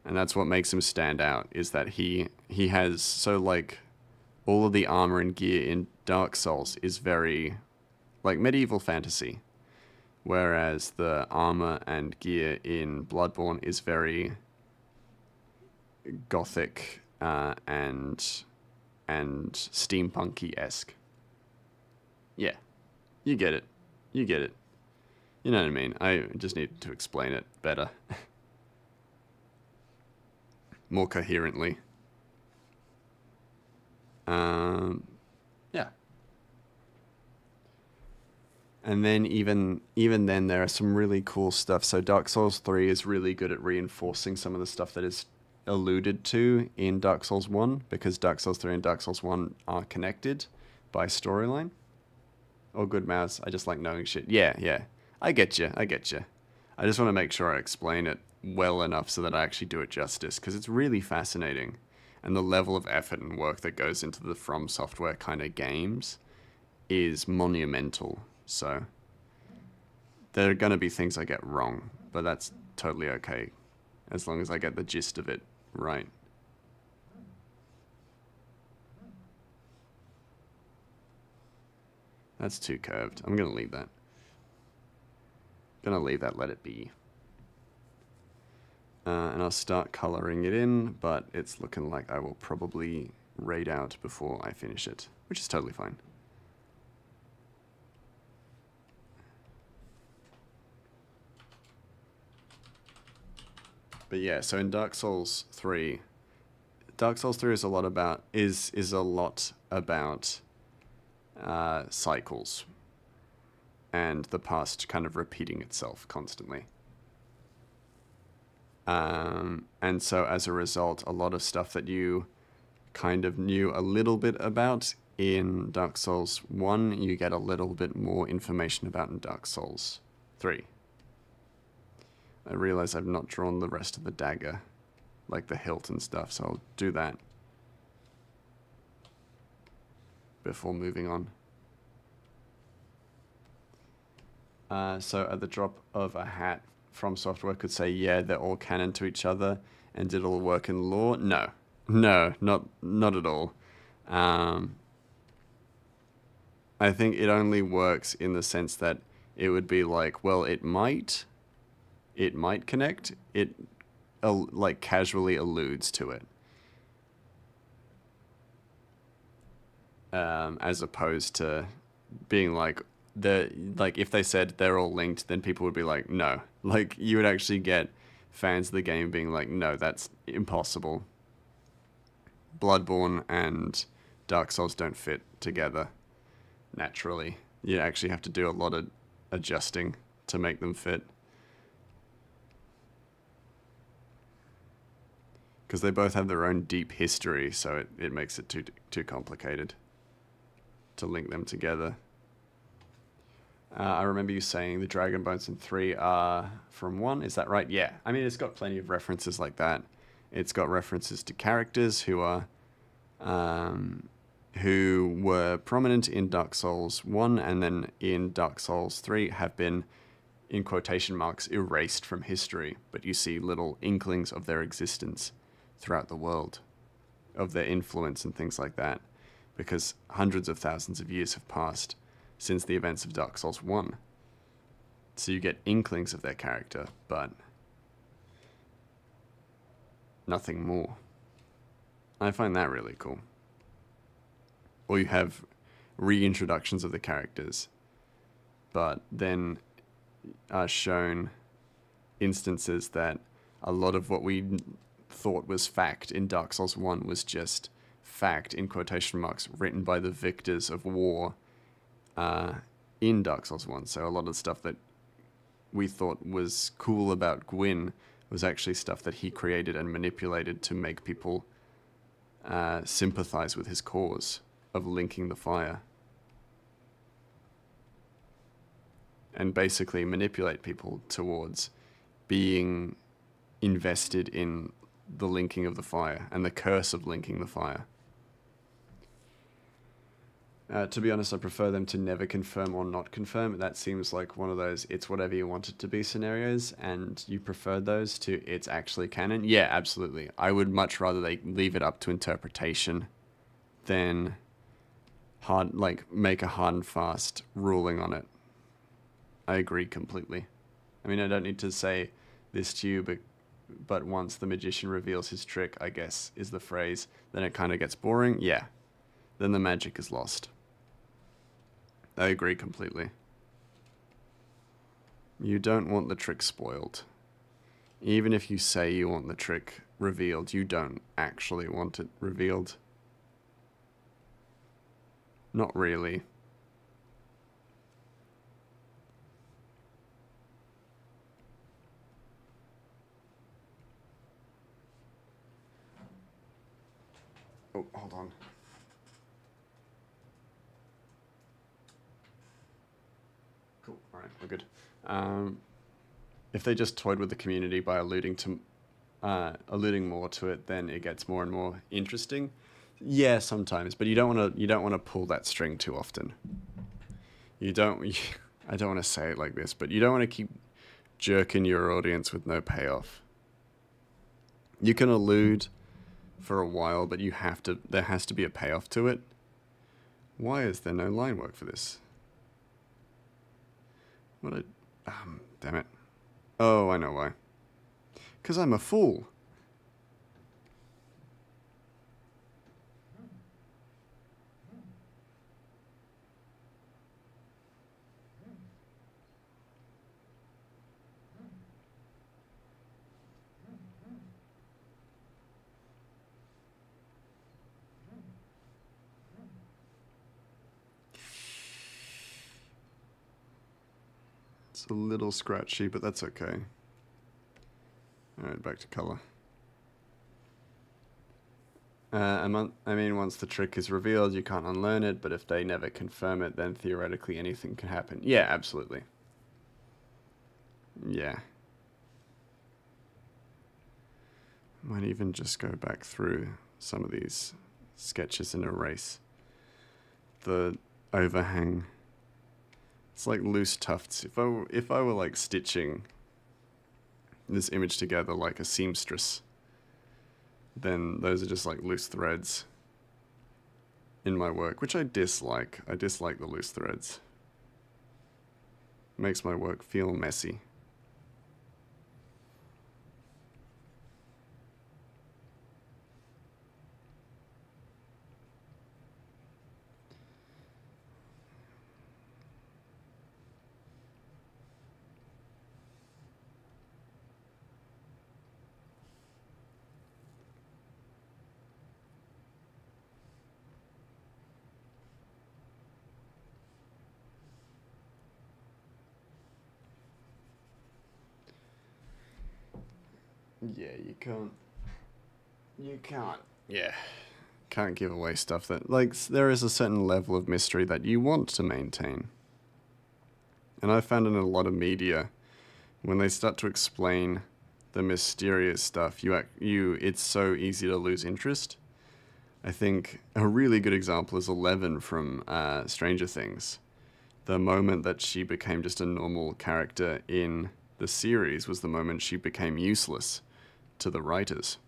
And that's what makes him stand out, is that he has, so like all of the armor and gear in Dark Souls is very like medieval fantasy. Whereas the armor and gear in Bloodborne is very gothic and steampunky-esque. Yeah, you get it. You get it. You know what I mean? I just need to explain it better. More coherently. Yeah. And then even then there are some really cool stuff. So Dark Souls 3 is really good at reinforcing some of the stuff that is alluded to in Dark Souls 1, because Dark Souls 3 and Dark Souls 1 are connected by storyline. Oh, good mouse. I just like knowing shit. Yeah. I get you. I just want to make sure I explain it well enough so that I actually do it justice, because it's really fascinating. And the level of effort and work that goes into the From Software kind of games is monumental. So there are going to be things I get wrong, but that's totally okay, as long as I get the gist of it right. That's too curved. I'm going to leave that. Let it be. And I'll start coloring it in, but it's looking like I will probably raid out before I finish it, which is totally fine. But yeah, so in Dark Souls 3 is a lot about cycles and the past kind of repeating itself constantly. And so as a result, a lot of stuff that you kind of knew a little bit about in Dark Souls 1, you get a little bit more information about in Dark Souls 3. I realize I've not drawn the rest of the dagger, like the hilt and stuff, so I'll do that before moving on. So at the drop of a hat, From Software could say, yeah, they're all canon to each other, and did all work in lore? No, not at all. I think it only works in the sense that it would be like, well, it might connect. It like casually alludes to it, as opposed to being like if they said they're all linked, then people would be like, no. Like, you would actually get fans of the game being like, no, that's impossible. Bloodborne and Dark Souls don't fit together naturally. You actually have to do a lot of adjusting to make them fit. Because they both have their own deep history, so it makes it too complicated to link them together. I remember you saying the Dragon Bones in 3 are from 1, is that right? Yeah, I mean, it's got plenty of references like that. It's got references to characters who were prominent in Dark Souls 1, and then in Dark Souls 3 have been, in quotation marks, erased from history, but you see little inklings of their existence throughout the world, of their influence and things like that, because hundreds of thousands of years have passed since the events of Dark Souls 1. So you get inklings of their character, but nothing more. I find that really cool. Or you have reintroductions of the characters, but then are shown instances that a lot of what we thought was fact in Dark Souls 1 was just fact, in quotation marks, written by the victors of war in Dark Souls 1. So a lot of stuff that we thought was cool about Gwyn was actually stuff that he created and manipulated to make people sympathize with his cause of linking the fire. And basically manipulate people towards being invested in the linking of the fire and the curse of linking the fire. To be honest, I prefer them to never confirm or not confirm. That seems like one of those it's whatever you want it to be scenarios, and you prefer those to it's actually canon. Yeah, absolutely. I would much rather they leave it up to interpretation than make a hard and fast ruling on it. I agree completely. I mean, I don't need to say this to you, but but once the magician reveals his trick, I guess is the phrase, then it kind of gets boring. Yeah, then the magic is lost. I agree completely. You don't want the trick spoiled. Even if you say you want the trick revealed, you don't actually want it revealed. Not really. Oh, hold on. Cool. All right, we're good. If they just toyed with the community by alluding more to it, then it gets more and more interesting. Yeah, sometimes, but you don't want to pull that string too often. I don't want to say it like this, but you don't want to keep jerking your audience with no payoff. You can allude for a while, but there has to be a payoff to it. Why is there no line work for this? Damn it. Oh, I know why. 'Cause I'm a fool. It's a little scratchy, but that's okay. Alright, back to color. Once the trick is revealed, you can't unlearn it, but if they never confirm it, then theoretically anything can happen. Yeah, absolutely. Yeah. Might even just go back through some of these sketches and erase the overhang. It's like loose tufts. If I were like stitching this image together like a seamstress, then those are just like loose threads in my work, which I dislike. I dislike the loose threads. Makes my work feel messy. Yeah, you can't. Yeah. Can't give away stuff that, like, there is a certain level of mystery that you want to maintain. And I found in a lot of media, when they start to explain the mysterious stuff, it's so easy to lose interest. I think a really good example is Eleven from Stranger Things. The moment that she became just a normal character in the series was the moment she became useless to the writers.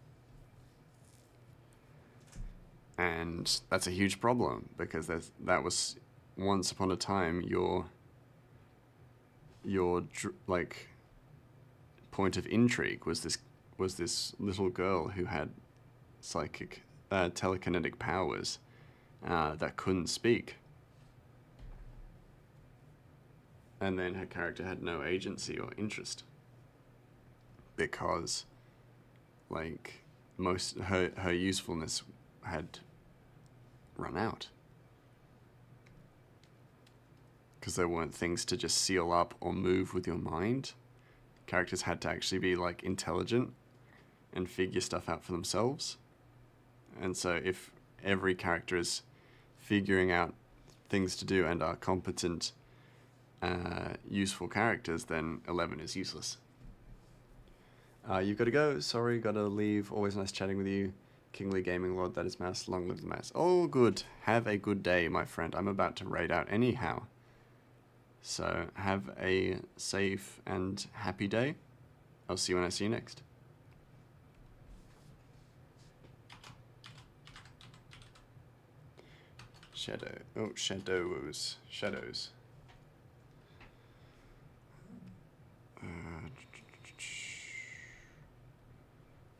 And that's a huge problem, because that was once upon a time your like point of intrigue was this little girl who had psychic telekinetic powers that couldn't speak, and then her character had no agency or interest because like her usefulness had run out, because there weren't things to just seal up or move with your mind. Characters had to actually be like intelligent and figure stuff out for themselves. And so if every character is figuring out things to do and are competent, useful characters, then 11 is useless. You've got to go. Sorry, got to leave. Always nice chatting with you. Kingly Gaming Lord, that is Mouse. Long live the mouse. Oh, good. Have a good day, my friend. I'm about to raid out anyhow. So have a safe and happy day. I'll see you when I see you next. Shadow. Oh, shadows. Shadows.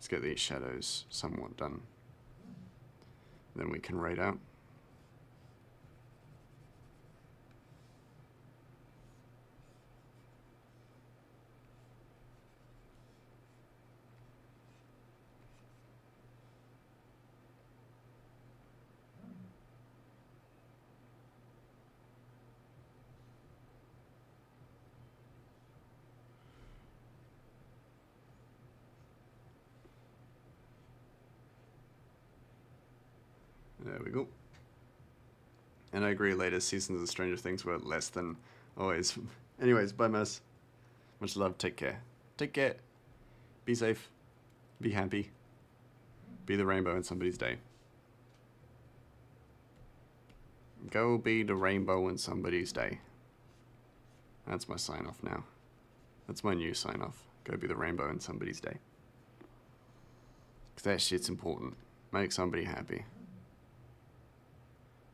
Let's get these shadows somewhat done. Then we can rate out. There we go. And I agree, later seasons of Stranger Things were less than always. Anyways, bye, Mess. Much love. Take care. Take care. Be safe. Be happy. Be the rainbow in somebody's day. Go be the rainbow in somebody's day. That's my sign off now. That's my new sign off. Go be the rainbow in somebody's day. Because that shit's important. Make somebody happy.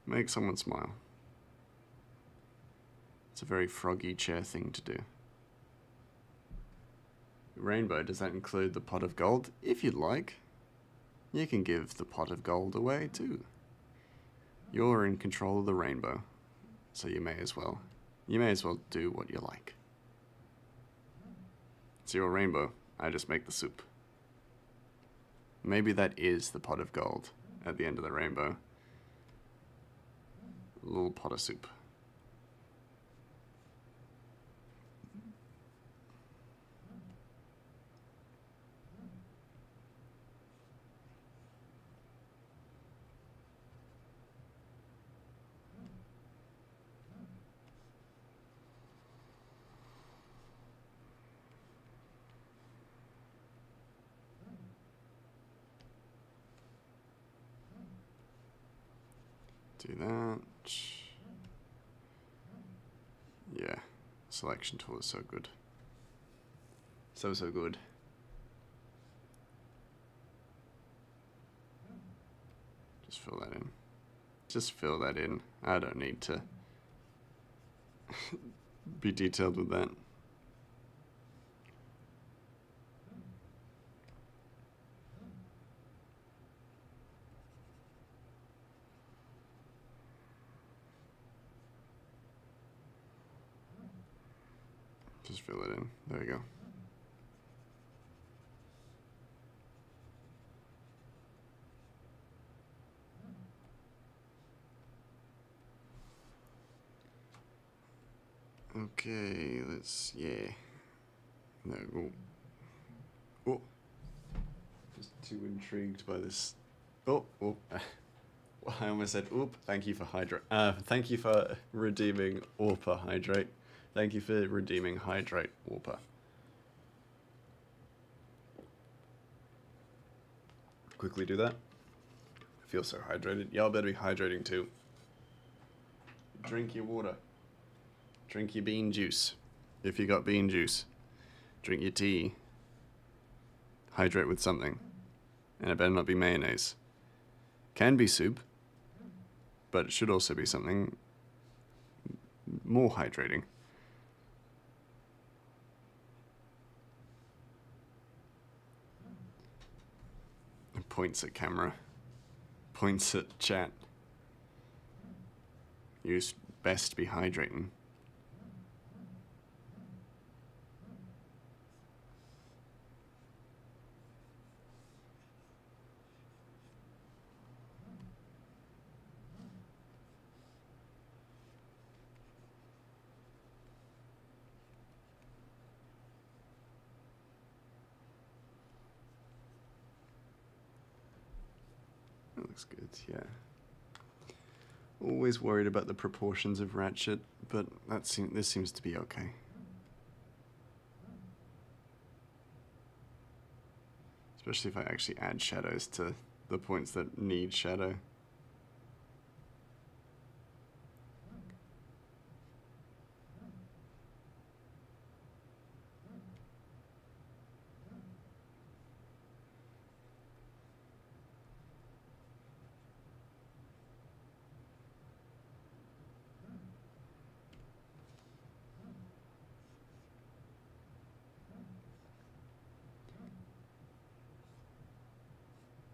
Make someone smile. It's a very froggy chair thing to do. Rainbow, does that include the pot of gold? If you'd like, you can give the pot of gold away too. You're in control of the rainbow, so you may as well. You may as well do what you like. It's your rainbow, I just make the soup. Maybe that is the pot of gold at the end of the rainbow. A little pot of soup. Do that. Yeah, selection tool is so good. So good. Just fill that in. Just fill that in. I don't need to be detailed with that. Just fill it in. There we go. Okay, let's, yeah. No, oh. Just too intrigued by this. Oh. I almost said, oop, thank you for thank you for redeeming Orpa Hydrate. Thank you for redeeming Hydrate Orpa. Quickly do that. I feel so hydrated. Y'all better be hydrating too. Drink your water. Drink your bean juice. If you got bean juice. Drink your tea. Hydrate with something. And it better not be mayonnaise. Can be soup. But it should also be something more hydrating. Points at camera. Points at chat. You best be hydrating. That looks good, yeah. Always worried about the proportions of Ratchet, but this seems to be okay. Especially if I actually add shadows to the points that need shadow.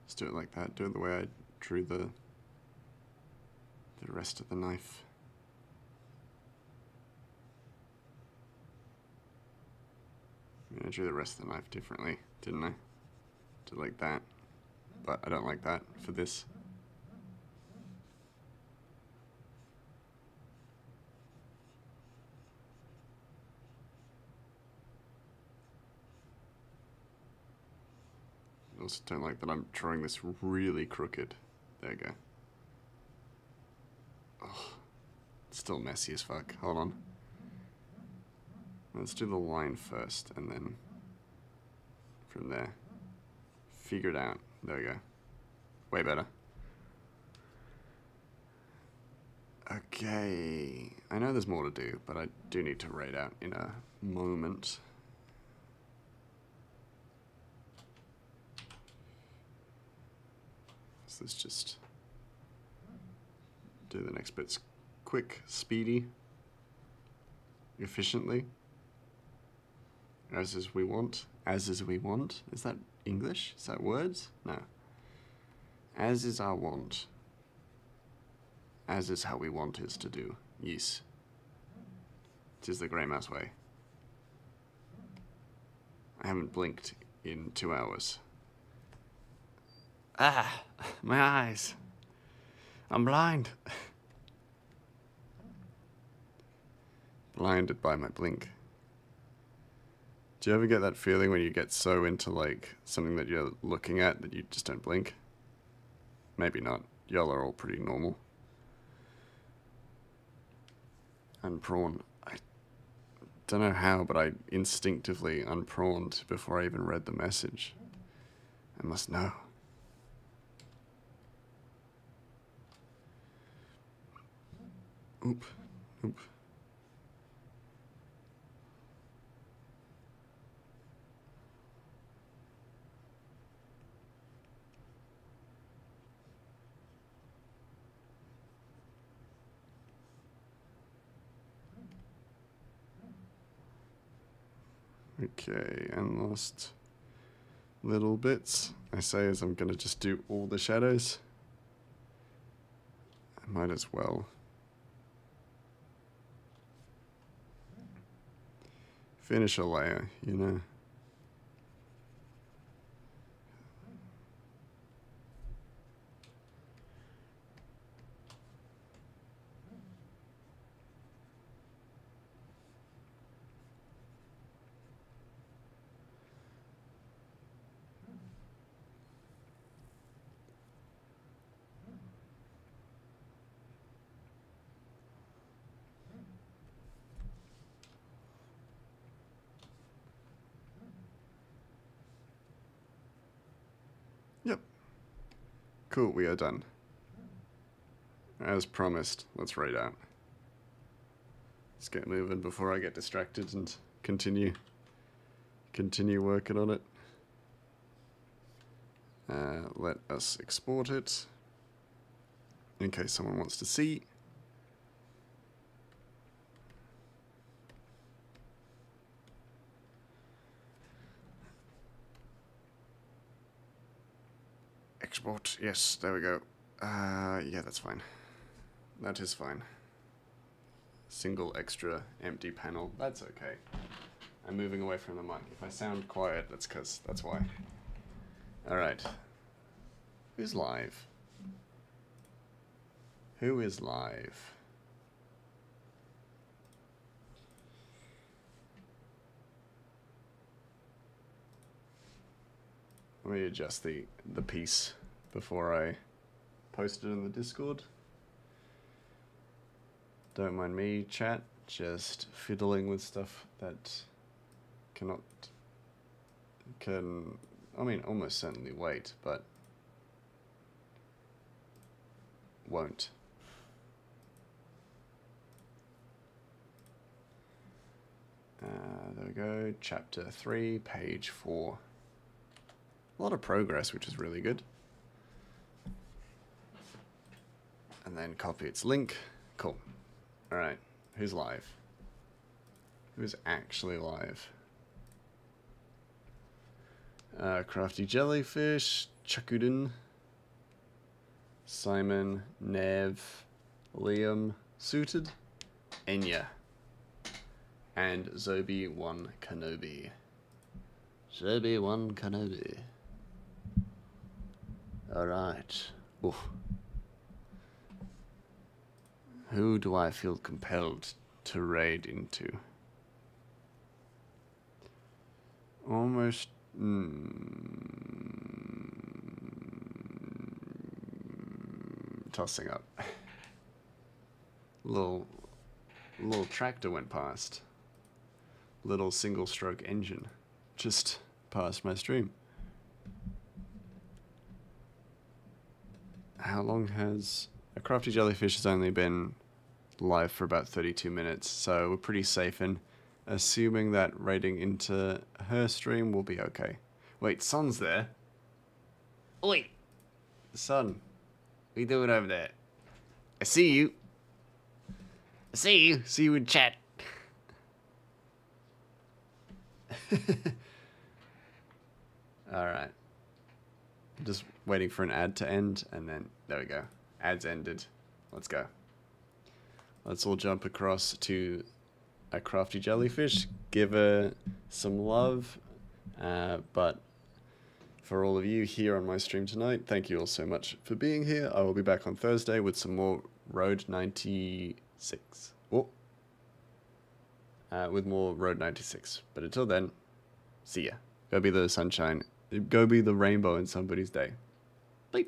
Let's do it like that. Do it the way I drew the rest of the knife. I drew the rest of the knife differently, didn't I? Did like that, but I don't like that for this. I also don't like that I'm drawing this really crooked. There you go. Oh, it's still messy as fuck. Hold on. Let's do the line first, and then from there. Figure it out. There we go. Way better. Okay. I know there's more to do, but I do need to write out in a moment. So let's just do the next bits quick, speedy, efficiently. As is we want. As is we want. Is that English? Is that words? No. As is our want. As is how we want is to do. Yes. Tis the grey mouse way. I haven't blinked in 2 hours. Ah, my eyes. I'm blind. Blinded by my blink. Do you ever get that feeling when you get so into like something that you're looking at that you just don't blink? Maybe not. Y'all are all pretty normal. Unprawn. I don't know how, but I instinctively unprawned before I even read the message. I must know. Oop. Oop. Okay, and last little bits. I say as I'm gonna just do all the shadows. I might as well. Finish a layer, you know. Yep. Cool, we are done. As promised, let's write out. Let's get moving before I get distracted and continue working on it. Let us export it in case someone wants to see. Export, yes, there we go. Yeah, that's fine. That is fine. Single extra empty panel, that's okay. I'm moving away from the mic. If I sound quiet, that's why. Alright. Who's live? Who is live? Let me adjust the piece before I post it in the Discord. Don't mind me, chat. Just fiddling with stuff that can, I mean, almost certainly wait, but won't. There we go, chapter 3, page 4. A lot of progress, which is really good. And then copy its link. Cool. Alright, who's live? Who's actually live? Crafty Jellyfish, Chakudin, Simon, Nev, Liam, Suited, Enya, and Zobi1 Kenobi. Zobi1 Kenobi. Alright. Oof. Who do I feel compelled to raid into? Almost... tossing up. Little tractor went past. Little single-stroke engine just passed my stream. How long has... A Crafty Jellyfish has only been live for about 32 minutes, so we're pretty safe in assuming that raiding into her stream will be okay. Wait, Son's there? Oi! Son, what are you doing over there? I see you. I see you. See you in chat. Alright. Just waiting for an ad to end, and then, there we go. Ad's ended. Let's go. Let's all jump across to a Crafty Jellyfish, give her some love, but for all of you here on my stream tonight, thank you all so much for being here. I will be back on Thursday with some more Road 96. Oh. With more Road 96. But until then, see ya. Go be the sunshine. Go be the rainbow in somebody's day. Bye.